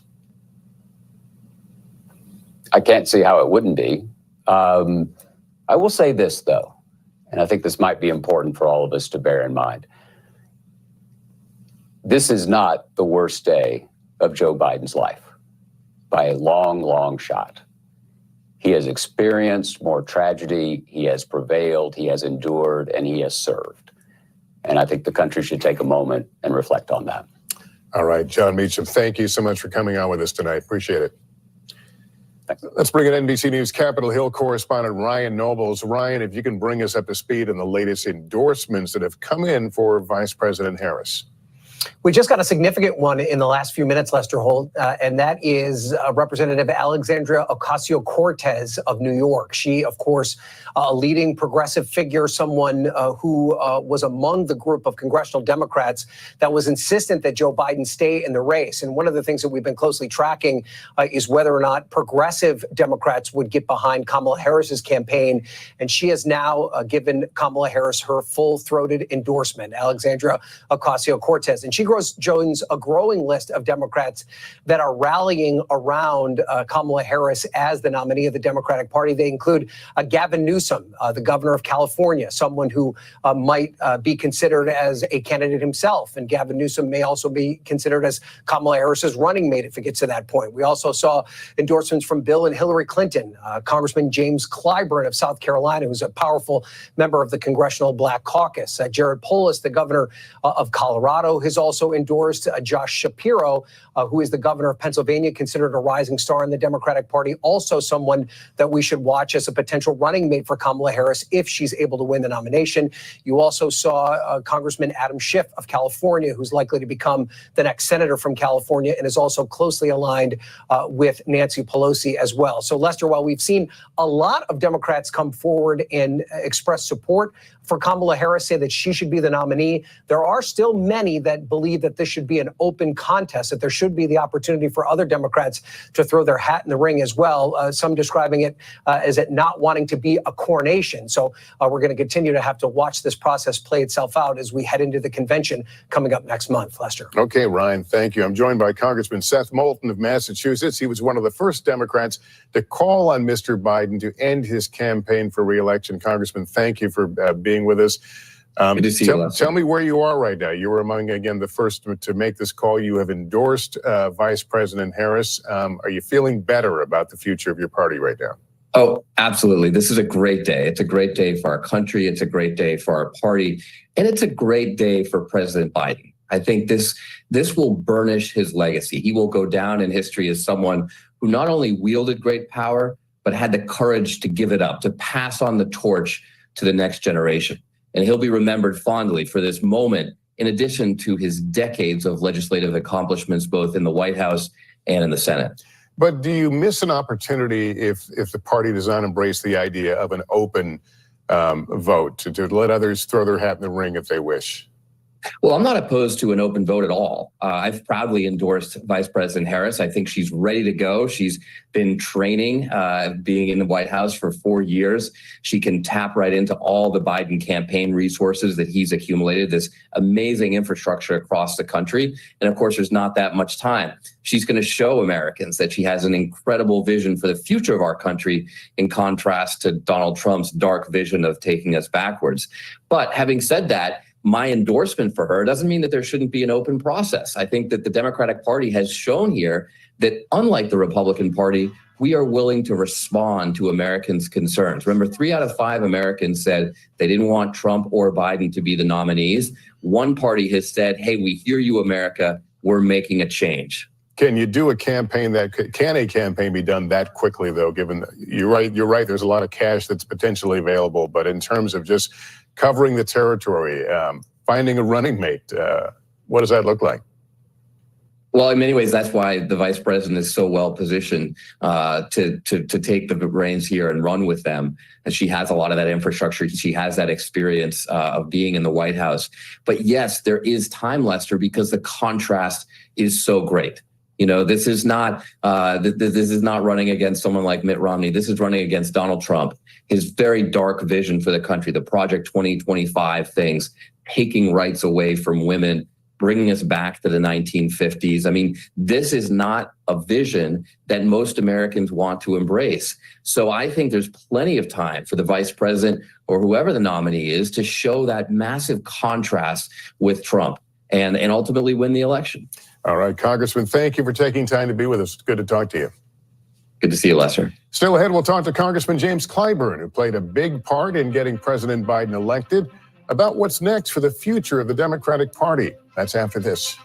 I can't see how it wouldn't be. I will say this, though, and I think this might be important for all of us to bear in mind. This is not the worst day of Joe Biden's life by a long, long shot. He has experienced more tragedy, he has prevailed, he has endured, and he has served. And I think the country should take a moment and reflect on that. All right, John Meacham, thank you so much for coming on with us tonight. Appreciate it. Thanks. Let's bring in NBC News Capitol Hill correspondent Ryan Nobles. Ryan, if you can bring us up to speed on the latest endorsements that have come in for Vice President Harris. We just got a significant one in the last few minutes, Lester Holt, and that is Representative Alexandria Ocasio-Cortez of New York. She, of course, a leading progressive figure, someone who was among the group of congressional Democrats that was insistent that Joe Biden stay in the race. And one of the things that we've been closely tracking is whether or not progressive Democrats would get behind Kamala Harris's campaign. And she has now given Kamala Harris her full-throated endorsement, Alexandria Ocasio-Cortez. And she joins a growing list of Democrats that are rallying around Kamala Harris as the nominee of the Democratic Party. They include Gavin Newsom, the governor of California, someone who might be considered as a candidate himself. And Gavin Newsom may also be considered as Kamala Harris's running mate if it gets to that point. We also saw endorsements from Bill and Hillary Clinton, Congressman James Clyburn of South Carolina, who's a powerful member of the Congressional Black Caucus. Jared Polis, the governor of Colorado, has also endorsed Josh Shapiro, who is the governor of Pennsylvania, considered a rising star in the Democratic Party, also someone that we should watch as a potential running mate for Kamala Harris if she's able to win the nomination. You also saw Congressman Adam Schiff of California, who's likely to become the next senator from California and is also closely aligned with Nancy Pelosi as well. So, Lester, while we've seen a lot of Democrats come forward and express support for Kamala Harris, say that she should be the nominee, there are still many that believe that this should be an open contest, that there should be the opportunity for other Democrats to throw their hat in the ring as well, some describing it as it not wanting to be a coronation. So we're going to continue to have to watch this process play itself out as we head into the convention coming up next month. Lester. Okay, Ryan, thank you. I'm joined by Congressman Seth Moulton of Massachusetts. He was one of the first Democrats to call on Mr. Biden to end his campaign for re-election. Congressman, thank you for being with us. Good to see you, tell me where you are right now. You were among, again, the first to make this call. You have endorsed Vice President Harris. Are you feeling better about the future of your party right now? Oh, absolutely. This is a great day. It's a great day for our country. It's a great day for our party. And it's a great day for President Biden. I think this will burnish his legacy. He will go down in history as someone who not only wielded great power, but had the courage to give it up, to pass on the torch to the next generation. And he'll be remembered fondly for this moment, in addition to his decades of legislative accomplishments, both in the White House and in the Senate. But do you miss an opportunity if the party does not embrace the idea of an open vote to let others throw their hat in the ring if they wish? Well, I'm not opposed to an open vote at all. I've proudly endorsed Vice President Harris. I think she's ready to go. She's been training, being in the White House for 4 years. She can tap right into all the Biden campaign resources that he's accumulated, this amazing infrastructure across the country. And of course, there's not that much time. She's going to show Americans that she has an incredible vision for the future of our country, in contrast to Donald Trump's dark vision of taking us backwards. But having said that, my endorsement for her doesn't mean that there shouldn't be an open process. I think that the Democratic Party has shown here that, unlike the Republican Party, we are willing to respond to Americans' concerns. Remember, 3 out of 5 Americans said they didn't want Trump or Biden to be the nominees. One party has said, hey, we hear you, America. We're making a change. Can you do a campaign can a campaign be done that quickly, though, given you're right, there's a lot of cash that's potentially available, but in terms of just covering the territory, finding a running mate, what does that look like? Well, in many ways, that's why the vice president is so well positioned to take the reins here and run with them. And she has a lot of that infrastructure. She has that experience of being in the White House. But yes, there is time, Lester, because the contrast is so great. You know, this is not running against someone like Mitt Romney. This is running against Donald Trump, his very dark vision for the country, the Project 2025 things, taking rights away from women, bringing us back to the 1950s. I mean, this is not a vision that most Americans want to embrace. So I think there's plenty of time for the vice president or whoever the nominee is to show that massive contrast with Trump and ultimately win the election. All right, Congressman, thank you for taking time to be with us. It's good to talk to you. Good to see you, Lester. Still ahead, we'll talk to Congressman James Clyburn, who played a big part in getting President Biden elected, about what's next for the future of the Democratic Party. That's after this.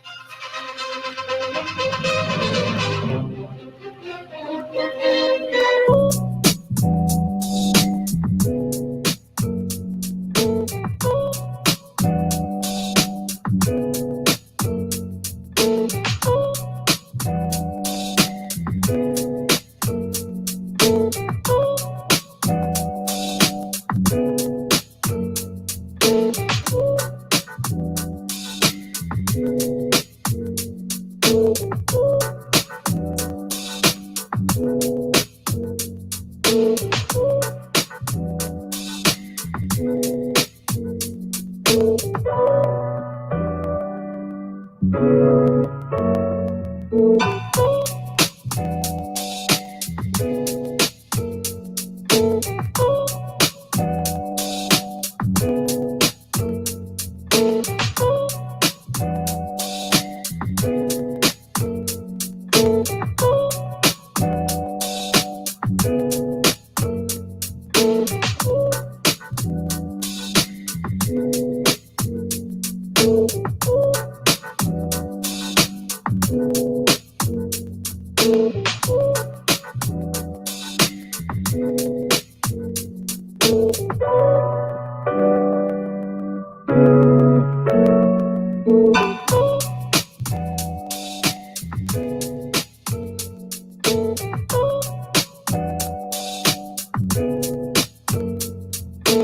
To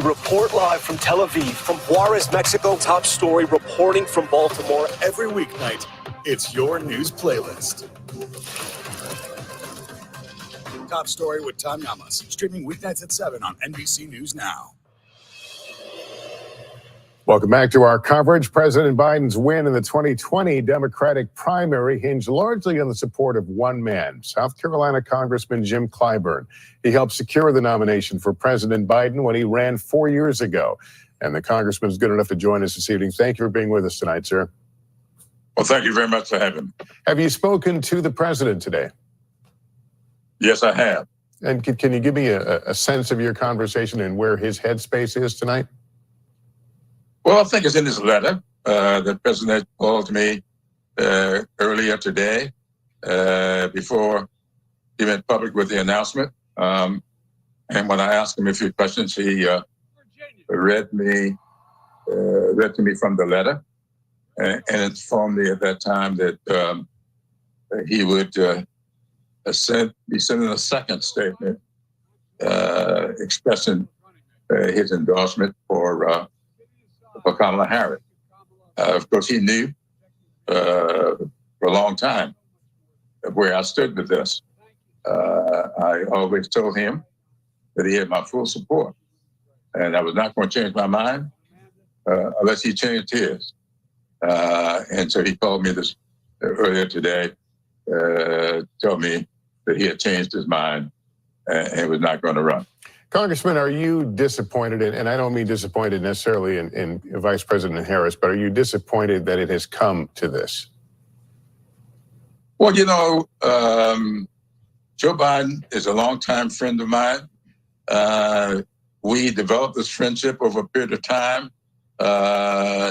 report live from Tel Aviv, from Juarez, Mexico, Top Story reporting from Baltimore. Every weeknight, it's your news playlist. Top Story with Tom Yamas, streaming weeknights at 7 on NBC News Now. Welcome back to our coverage. President Biden's win in the 2020 Democratic primary hinged largely on the support of one man, South Carolina Congressman Jim Clyburn. He helped secure the nomination for President Biden when he ran 4 years ago. And the congressman is good enough to join us this evening. Thank you for being with us tonight, sir. Well, thank you very much for having me. Have you spoken to the president today? Yes, I have. And can you give me a sense of your conversation and where his headspace is tonight? Well, I think it's in his letter. The president called me earlier today before he went public with the announcement. And when I asked him a few questions, he read to me from the letter and informed me at that time that he would be sending a second statement expressing his endorsement for Kamala Harris. Of course, he knew for a long time where I stood with this. I always told him that he had my full support, and I was not going to change my mind unless he changed his. And so he called me this earlier today, told me that he had changed his mind and was not going to run. Congressman, are you disappointed, and I don't mean disappointed necessarily in Vice President Harris, but are you disappointed that it has come to this? Well, you know, Joe Biden is a longtime friend of mine. We developed this friendship over a period of time.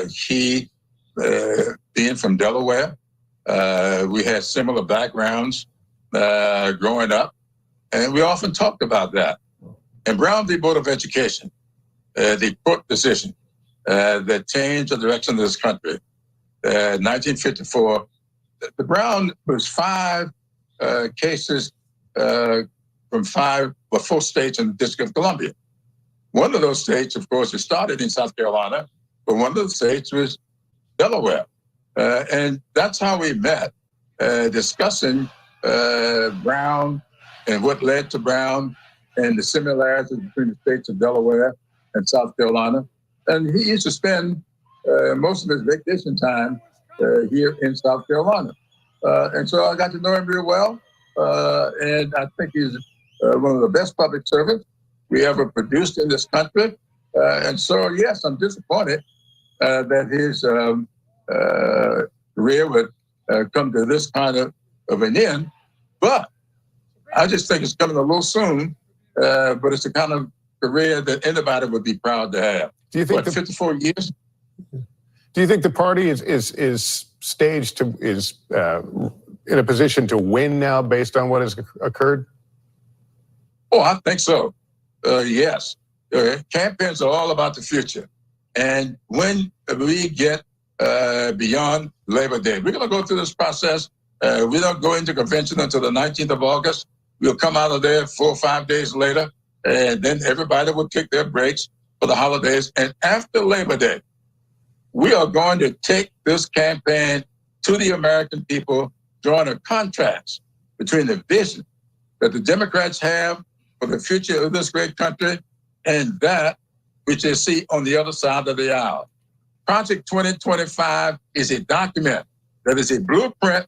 He, being from Delaware, we had similar backgrounds growing up, and we often talked about that. And Brown v. Board of Education, the court decision that changed the direction of this country, 1954, the Brown was 5 cases from 4 states in the District of Columbia. One of those states, of course, it started in South Carolina, but one of the states was Delaware. And that's how we met, discussing Brown and what led to Brown and the similarities between the states of Delaware and South Carolina. And he used to spend most of his vacation time here in South Carolina. And so I got to know him real well. And I think he's one of the best public servants we ever produced in this country. And so, yes, I'm disappointed that his career would come to this kind of an end. But I just think it's coming a little soon. But it's the kind of career that anybody would be proud to have. Do you think 54 years? Do you think the party is staged to in a position to win now based on what has occurred? Oh, I think so. Yes. Campaigns are all about the future. And when we get beyond Labor Day, we're going to go through this process. We don't go into convention until the 19th of August. We'll come out of there 4 or 5 days later, and then everybody will take their breaks for the holidays. And after Labor Day, we are going to take this campaign to the American people, drawing a contrast between the vision that the Democrats have for the future of this great country and that which they see on the other side of the aisle. Project 2025 is a document that is a blueprint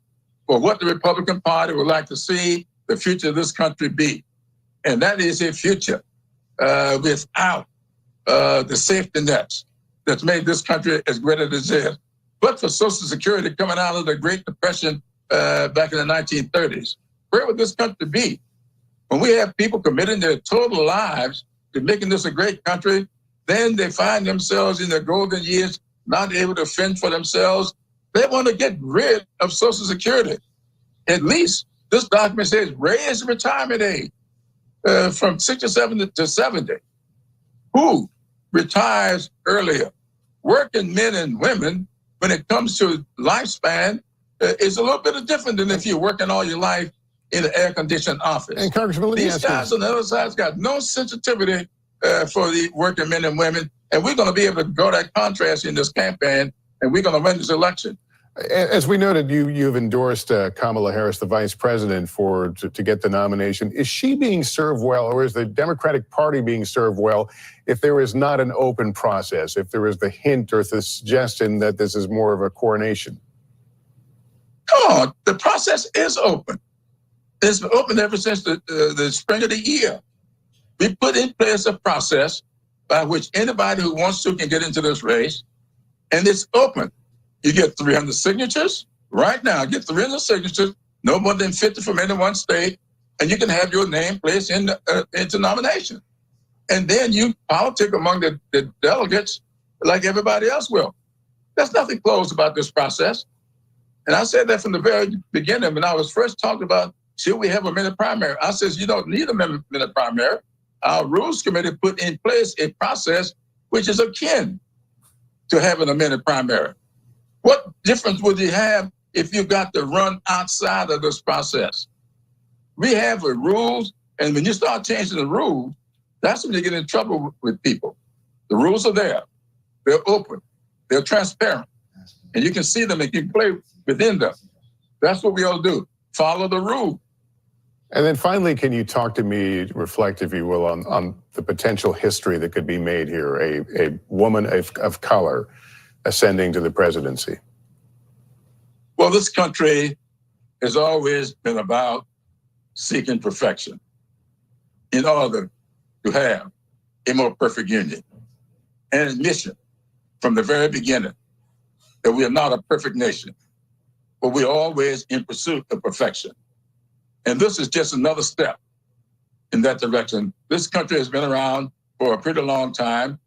for what the Republican Party would like to see the future of this country be. And that is a future without the safety nets that's made this country as great as it is. But for Social Security coming out of the Great Depression back in the 1930s, where would this country be? When we have people committing their total lives to making this a great country, then they find themselves in their golden years not able to fend for themselves. They want to get rid of Social Security. At least this document says raise retirement age from 67 to 70. Who retires earlier? Working men and women, when it comes to lifespan, is a little bit different than if you're working all your life in an air-conditioned office. And Congressman, these guys on the other side's got no sensitivity for the working men and women, and we're going to be able to grow that contrast in this campaign, and we're going to win this election. As we noted, you've endorsed Kamala Harris, the vice president, to get the nomination. Is she being served well, or is the Democratic Party being served well if there is not an open process, if there is the hint or the suggestion that this is more of a coronation? Oh, the process is open. It's been open ever since the spring of the year. We put in place a process by which anybody who wants to can get into this race, and it's open. You get 300 signatures right now. Get 300 signatures, no more than 50 from any one state, and you can have your name placed into nomination. And then you politic among the delegates like everybody else will. There's nothing closed about this process. And I said that from the very beginning when I was first talking about, should we have a minute primary? I says, you don't need a minute primary. Our Rules Committee put in place a process which is akin to having a minute primary. What difference would you have if you got to run outside of this process? We have the rules, and when you start changing the rules, that's when you get in trouble with people. The rules are there. They're open. They're transparent. And you can see them and you can play within them. That's what we all do. Follow the rule. And then finally, can you talk to me, reflect, if you will, on the potential history that could be made here, a woman of color ascending to the presidency? Well, this country has always been about seeking perfection in order to have a more perfect union. And admission from the very beginning that we are not a perfect nation, but we're always in pursuit of perfection. And this is just another step in that direction. This country has been around for a pretty long time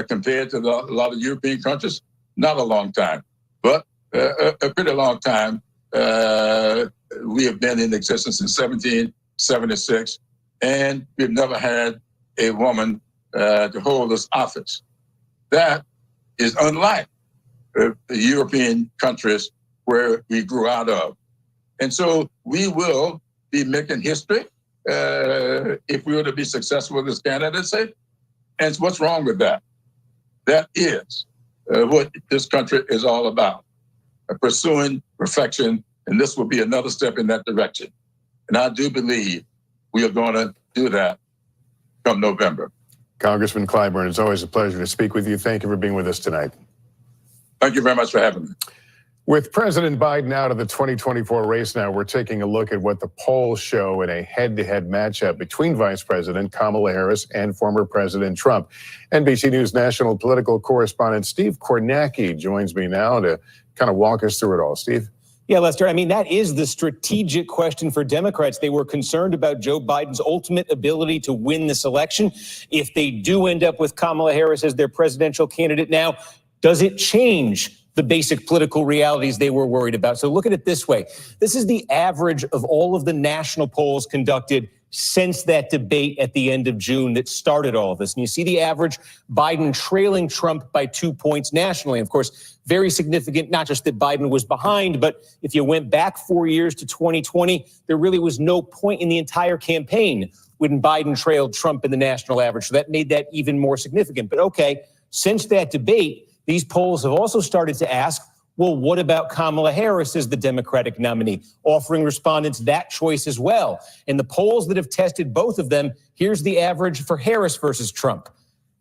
compared to a lot of European countries. Not a long time, but a pretty long time. We have been in existence since 1776, and we've never had a woman to hold this office. That is unlike the European countries where we grew out of. And so we will be making history if we were to be successful with this candidacy. And what's wrong with that? That is what this country is all about, pursuing perfection, and this will be another step in that direction. And I do believe we are going to do that come November. Congressman Clyburn, it's always a pleasure to speak with you. Thank you for being with us tonight. Thank you very much for having me. With President Biden out of the 2024 race now, we're taking a look at what the polls show in a head-to-head matchup between Vice President Kamala Harris and former President Trump. NBC News national political correspondent Steve Kornacki joins me now to kind of walk us through it all. Steve? Yeah, Lester, I mean, that is the strategic question for Democrats. They were concerned about Joe Biden's ultimate ability to win this election. If they do end up with Kamala Harris as their presidential candidate now, does it change the basic political realities they were worried about? So look at it this way. This is the average of all of the national polls conducted since that debate at the end of June that started all of this. And you see the average, Biden trailing Trump by 2 points nationally. Of course, very significant, not just that Biden was behind, but if you went back 4 years to 2020, there really was no point in the entire campaign when Biden trailed Trump in the national average. So that made that even more significant. But okay, since that debate, these polls have also started to ask, well, what about Kamala Harris as the Democratic nominee? Offering respondents that choice as well. In the polls that have tested both of them, here's the average for Harris versus Trump.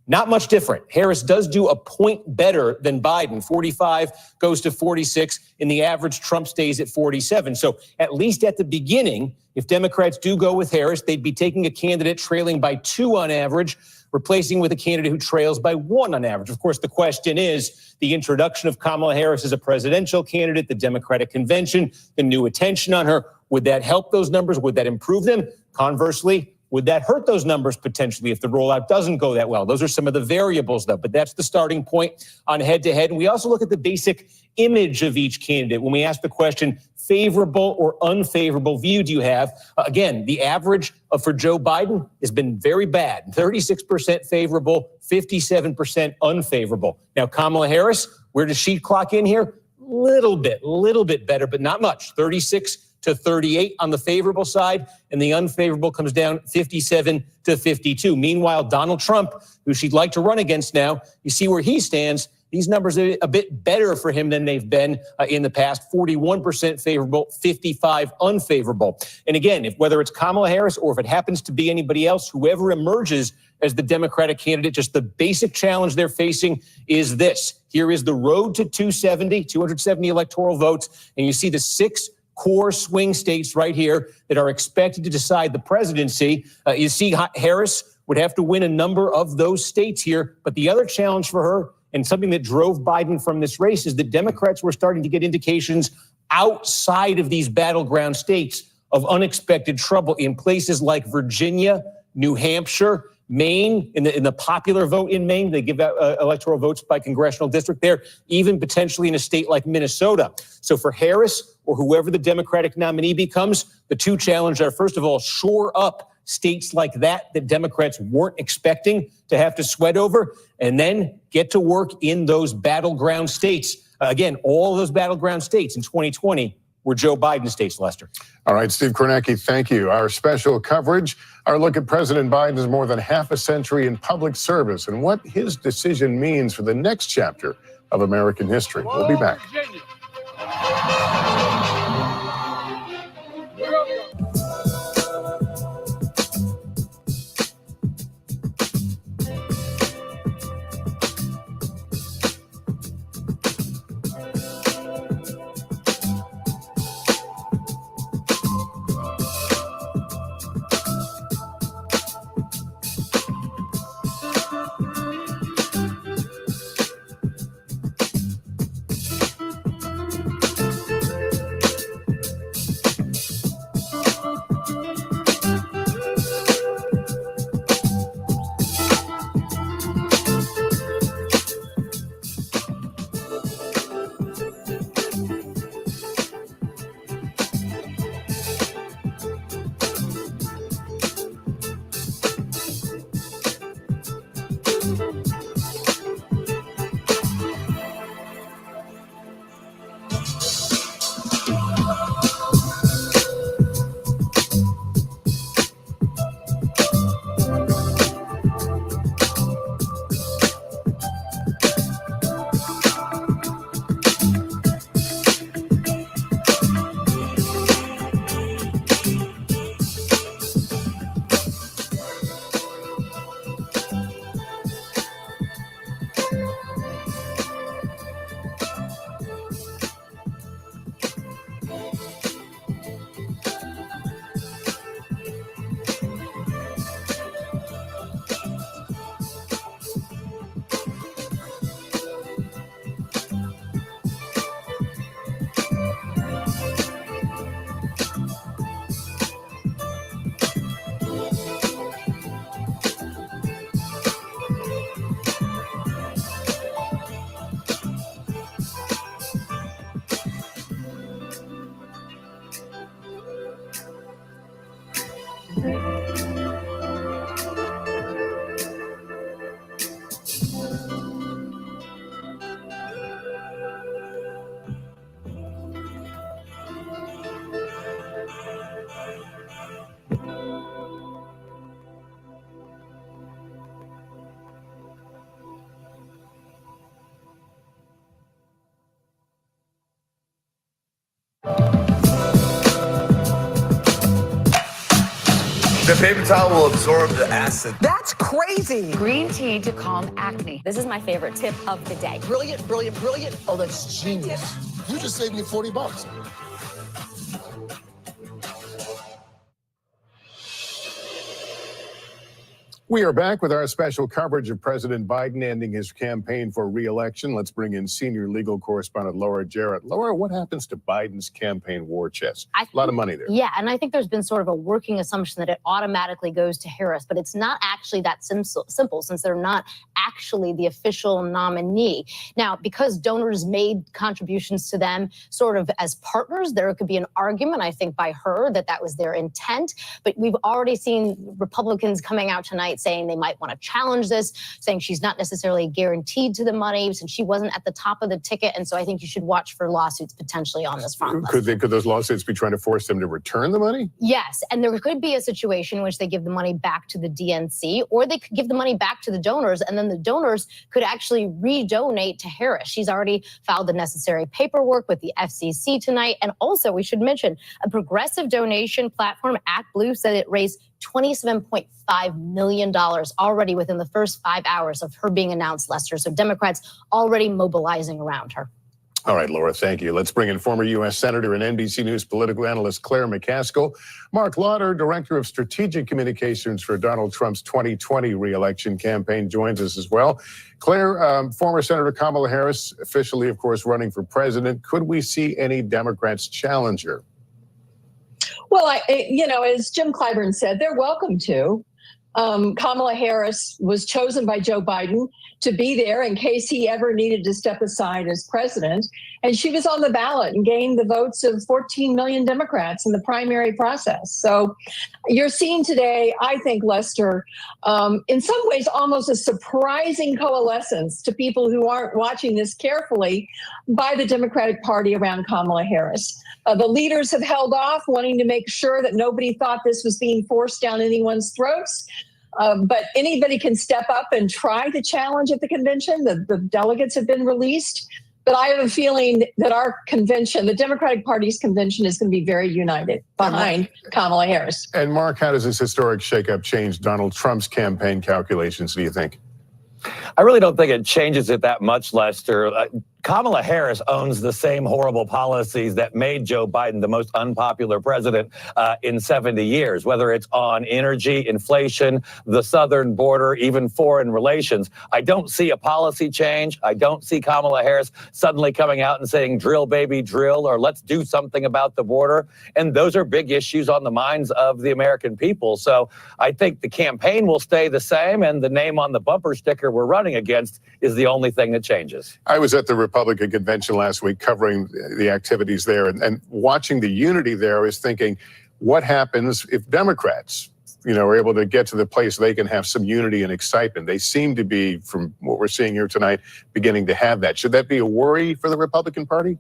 Not much different. Harris does do a point better than Biden. 45 goes to 46, and the average Trump stays at 47. So at least at the beginning, if Democrats do go with Harris, they'd be taking a candidate trailing by 2 on average, replacing with a candidate who trails by 1 on average. Of course, the question is the introduction of Kamala Harris as a presidential candidate, the Democratic convention, the new attention on her. Would that help those numbers? Would that improve them? Conversely, would that hurt those numbers potentially if the rollout doesn't go that well? Those are some of the variables, though, but that's the starting point on head-to-head. And we also look at the basic image of each candidate when we ask the question, favorable or unfavorable view do you have? Again, the average for Joe Biden has been very bad, 36% favorable, 57% unfavorable. Now, Kamala Harris, where does she clock in here? Little bit better, but not much, 36 to 38 on the favorable side, and the unfavorable comes down 57 to 52. Meanwhile, Donald Trump, who she'd like to run against now, you see where he stands. These numbers are a bit better for him than they've been in the past, 41% favorable, 55 unfavorable. And again, whether it's Kamala Harris or if it happens to be anybody else, whoever emerges as the Democratic candidate, just the basic challenge they're facing is this. Here is the road to 270 electoral votes, and you see the 6 core swing states right here that are expected to decide the presidency. You see Harris would have to win a number of those states here. But the other challenge for her, and something that drove Biden from this race, is that Democrats were starting to get indications outside of these battleground states of unexpected trouble in places like Virginia, New Hampshire, Maine. In the popular vote in Maine, they give out electoral votes by congressional district there, even potentially in a state like Minnesota. So for Harris or whoever the Democratic nominee becomes, the two challenges are, first of all, shore up states like that Democrats weren't expecting to have to sweat over, and then get to work in those battleground states. Again, all those battleground states in 2020 were Joe Biden states, Lester. All right, Steve Kornacki, thank you. Our special coverage, our look at President Biden's more than half a century in public service and what his decision means for the next chapter of American history. We'll be back. The paper towel will absorb the acid. That's crazy. Green tea to calm acne. This is my favorite tip of the day. Brilliant, brilliant, brilliant. Oh, that's genius. You just saved me $40. We are back with our special coverage of President Biden ending his campaign for re-election. Let's bring in senior legal correspondent Laura Jarrett. Laura, what happens to Biden's campaign war chest? A lot of money there. Yeah, and I think there's been sort of a working assumption that it automatically goes to Harris, but it's not actually that simple since they're not actually the official nominee. Now, because donors made contributions to them sort of as partners, there could be an argument, I think, by her that that was their intent. But we've already seen Republicans coming out tonight saying they might want to challenge this, saying she's not necessarily guaranteed to the money since she wasn't at the top of the ticket. And so I think you should watch for lawsuits potentially on this front. Could those lawsuits be trying to force them to return the money? Yes. And there could be a situation in which they give the money back to the DNC, or they could give the money back to the donors, and then the donors could actually redonate to Harris. She's already filed the necessary paperwork with the FCC tonight. And also, we should mention a progressive donation platform, ActBlue, said it raised $27.5 million already within the first 5 hours of her being announced, Lester. So Democrats already mobilizing around her. All right, Laura, thank you. Let's bring in former U.S. Senator and NBC News political analyst Claire McCaskill. Mark Lauder, Director of Strategic Communications for Donald Trump's 2020 re-election campaign, joins us as well. Claire, former Senator Kamala Harris, officially, of course, running for president. Could we see any Democrats challenge her? Well, as Jim Clyburn said, they're welcome to. Kamala Harris was chosen by Joe Biden to be there in case he ever needed to step aside as president. And she was on the ballot and gained the votes of 14 million Democrats in the primary process. So you're seeing today, I think, Lester, in some ways, almost a surprising coalescence to people who aren't watching this carefully by the Democratic Party around Kamala Harris. The leaders have held off, wanting to make sure that nobody thought this was being forced down anyone's throats. But anybody can step up and try to challenge at the convention. The delegates have been released. But I have a feeling that our convention, the Democratic Party's convention, is going to be very united behind Kamala Harris. And Mark, how does this historic shakeup change Donald Trump's campaign calculations, do you think? I really don't think it changes it that much, Lester. Kamala Harris owns the same horrible policies that made Joe Biden the most unpopular president in 70 years, whether it's on energy, inflation, the southern border, even foreign relations. I don't see a policy change. I don't see Kamala Harris suddenly coming out and saying, drill, baby, drill, or let's do something about the border. And those are big issues on the minds of the American people. So I think the campaign will stay the same, and the name on the bumper sticker we're running against is the only thing that changes. I was at the Republican convention last week covering the activities there and watching the unity there. I was thinking, what happens if Democrats, are able to get to the place they can have some unity and excitement? They seem to be, from what we're seeing here tonight, beginning to have that. Should that be a worry for the Republican Party?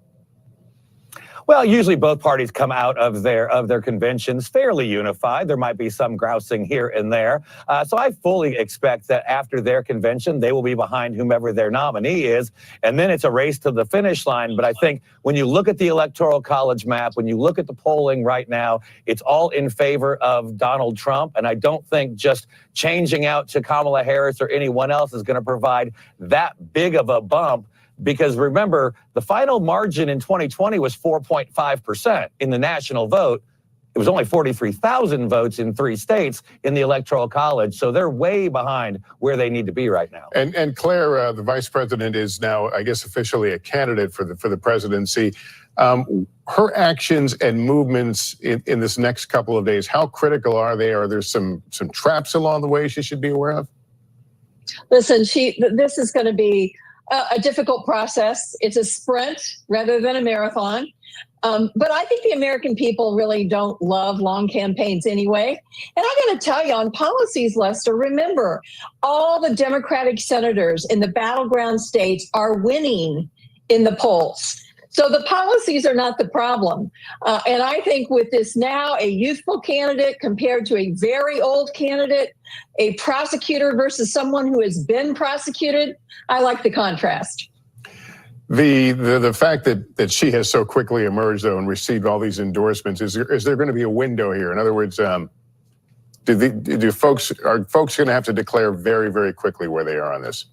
Well, usually both parties come out of their conventions fairly unified. There might be some grousing here and there. So I fully expect that after their convention, they will be behind whomever their nominee is. And then it's a race to the finish line. But I think when you look at the Electoral College map, when you look at the polling right now, it's all in favor of Donald Trump. And I don't think just changing out to Kamala Harris or anyone else is going to provide that big of a bump. Because remember, the final margin in 2020 was 4.5% in the national vote. It was only 43,000 votes in 3 states in the Electoral College. So they're way behind where they need to be right now. And Claire, the vice president, is now, I guess, officially a candidate for the presidency. Her actions and movements in this next couple of days, how critical are they? Are there some traps along the way she should be aware of? Listen, this is going to be a difficult process. It's a sprint rather than a marathon. But I think the American people really don't love long campaigns anyway. And I'm going to tell you on policies, Lester, remember, all the Democratic senators in the battleground states are winning in the polls. So the policies are not the problem. And I think with this now, a youthful candidate compared to a very old candidate, a prosecutor versus someone who has been prosecuted, I like the contrast. The fact that she has so quickly emerged, though, and received all these endorsements, is there going to be a window here? In other words, are folks going to have to declare very, very quickly where they are on this?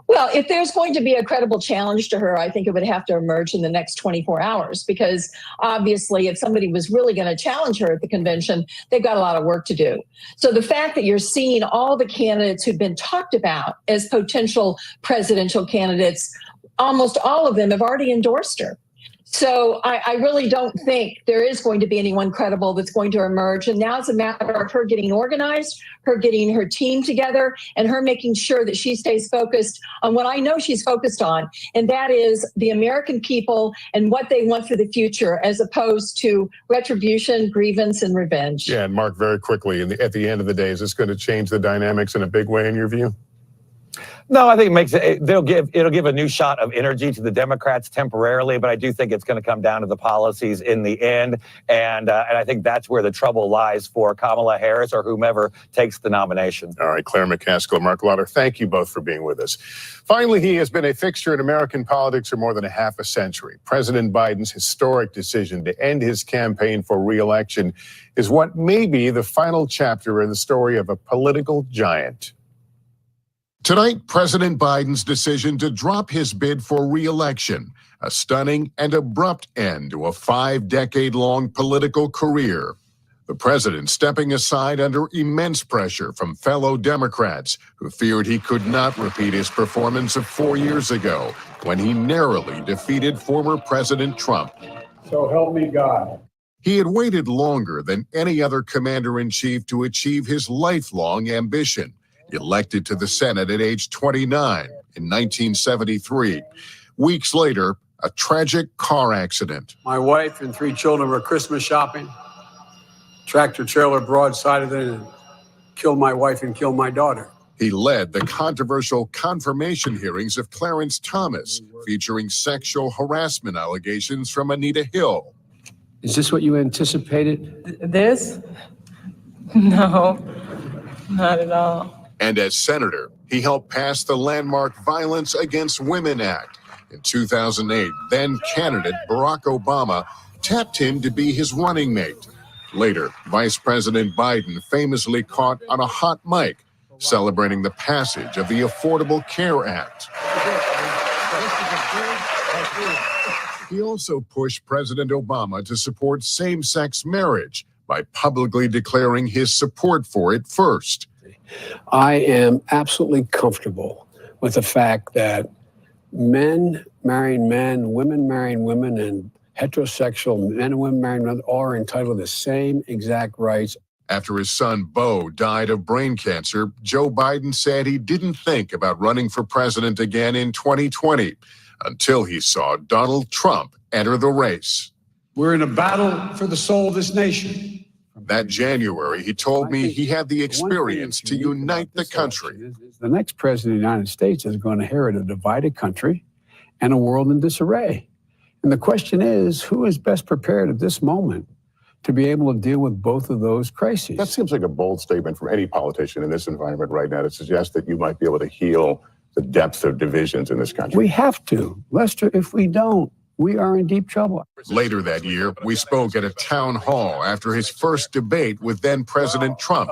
Well, if there's going to be a credible challenge to her, I think it would have to emerge in the next 24 hours, because obviously if somebody was really going to challenge her at the convention, they've got a lot of work to do. So the fact that you're seeing all the candidates who've been talked about as potential presidential candidates, almost all of them have already endorsed her. So I really don't think there is going to be anyone credible that's going to emerge. And now it's a matter of her getting organized, her getting her team together, and her making sure that she stays focused on what I know she's focused on, and that is the American people and what they want for the future, as opposed to retribution, grievance, and revenge. Yeah, and Mark, very quickly, at the end of the day, is this going to change the dynamics in a big way in your view? No, I think it'll give a new shot of energy to the Democrats temporarily, but I do think it's going to come down to the policies in the end, and I think that's where the trouble lies for Kamala Harris or whomever takes the nomination. All right, Claire McCaskill, Mark Lauder, thank you both for being with us. Finally, he has been a fixture in American politics for more than a half a century. President Biden's historic decision to end his campaign for re-election is what may be the final chapter in the story of a political giant. Tonight, President Biden's decision to drop his bid for re-election, a stunning and abrupt end to a 5-decade-long political career. The president stepping aside under immense pressure from fellow Democrats who feared he could not repeat his performance of 4 years ago when he narrowly defeated former President Trump. So help me God. He had waited longer than any other commander-in-chief to achieve his lifelong ambition. Elected to the Senate at age 29 in 1973. Weeks later, a tragic car accident. My wife and 3 children were Christmas shopping. Tractor trailer broadsided it and killed my wife and killed my daughter. He led the controversial confirmation hearings of Clarence Thomas, featuring sexual harassment allegations from Anita Hill. Is this what you anticipated? This? No, not at all. And as senator, he helped pass the landmark Violence Against Women Act. In 2008, then candidate Barack Obama tapped him to be his running mate. Later, Vice President Biden famously caught on a hot mic, celebrating the passage of the Affordable Care Act. He also pushed President Obama to support same-sex marriage by publicly declaring his support for it first. I am absolutely comfortable with the fact that men marrying men, women marrying women, and heterosexual men and women marrying men all are entitled to the same exact rights. After his son, Beau, died of brain cancer, Joe Biden said he didn't think about running for president again in 2020 until he saw Donald Trump enter the race. We're in a battle for the soul of this nation. That January, he told me he had the experience to unite the country. The next president of the United States is going to inherit a divided country and a world in disarray. And the question is, who is best prepared at this moment to be able to deal with both of those crises? That seems like a bold statement from any politician in this environment right now to suggest that you might be able to heal the depth of divisions in this country. We have to. Lester, if we don't, we are in deep trouble. Later that year, we spoke at a town hall after his first debate with then President Trump.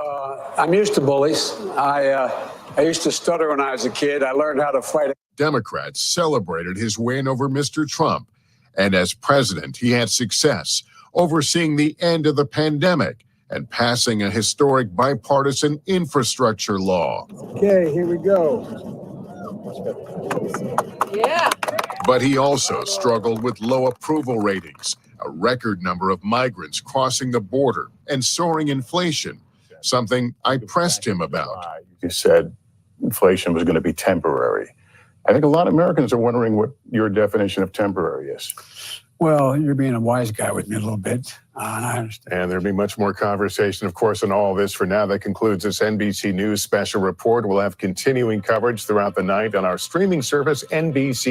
I'm used to bullies. I used to stutter when I was a kid. I learned how to fight. Democrats celebrated his win over Mr. Trump. And as president, he had success overseeing the end of the pandemic and passing a historic bipartisan infrastructure law. Okay, here we go. Yeah. But he also struggled with low approval ratings, a record number of migrants crossing the border, and soaring inflation, something I pressed him about. You said inflation was going to be temporary. I think a lot of Americans are wondering what your definition of temporary is. Well, you're being a wise guy with me a little bit, and I understand. And there'll be much more conversation, of course, on all of this. For now, that concludes this NBC News Special report. We'll have continuing coverage throughout the night on our streaming service, NBC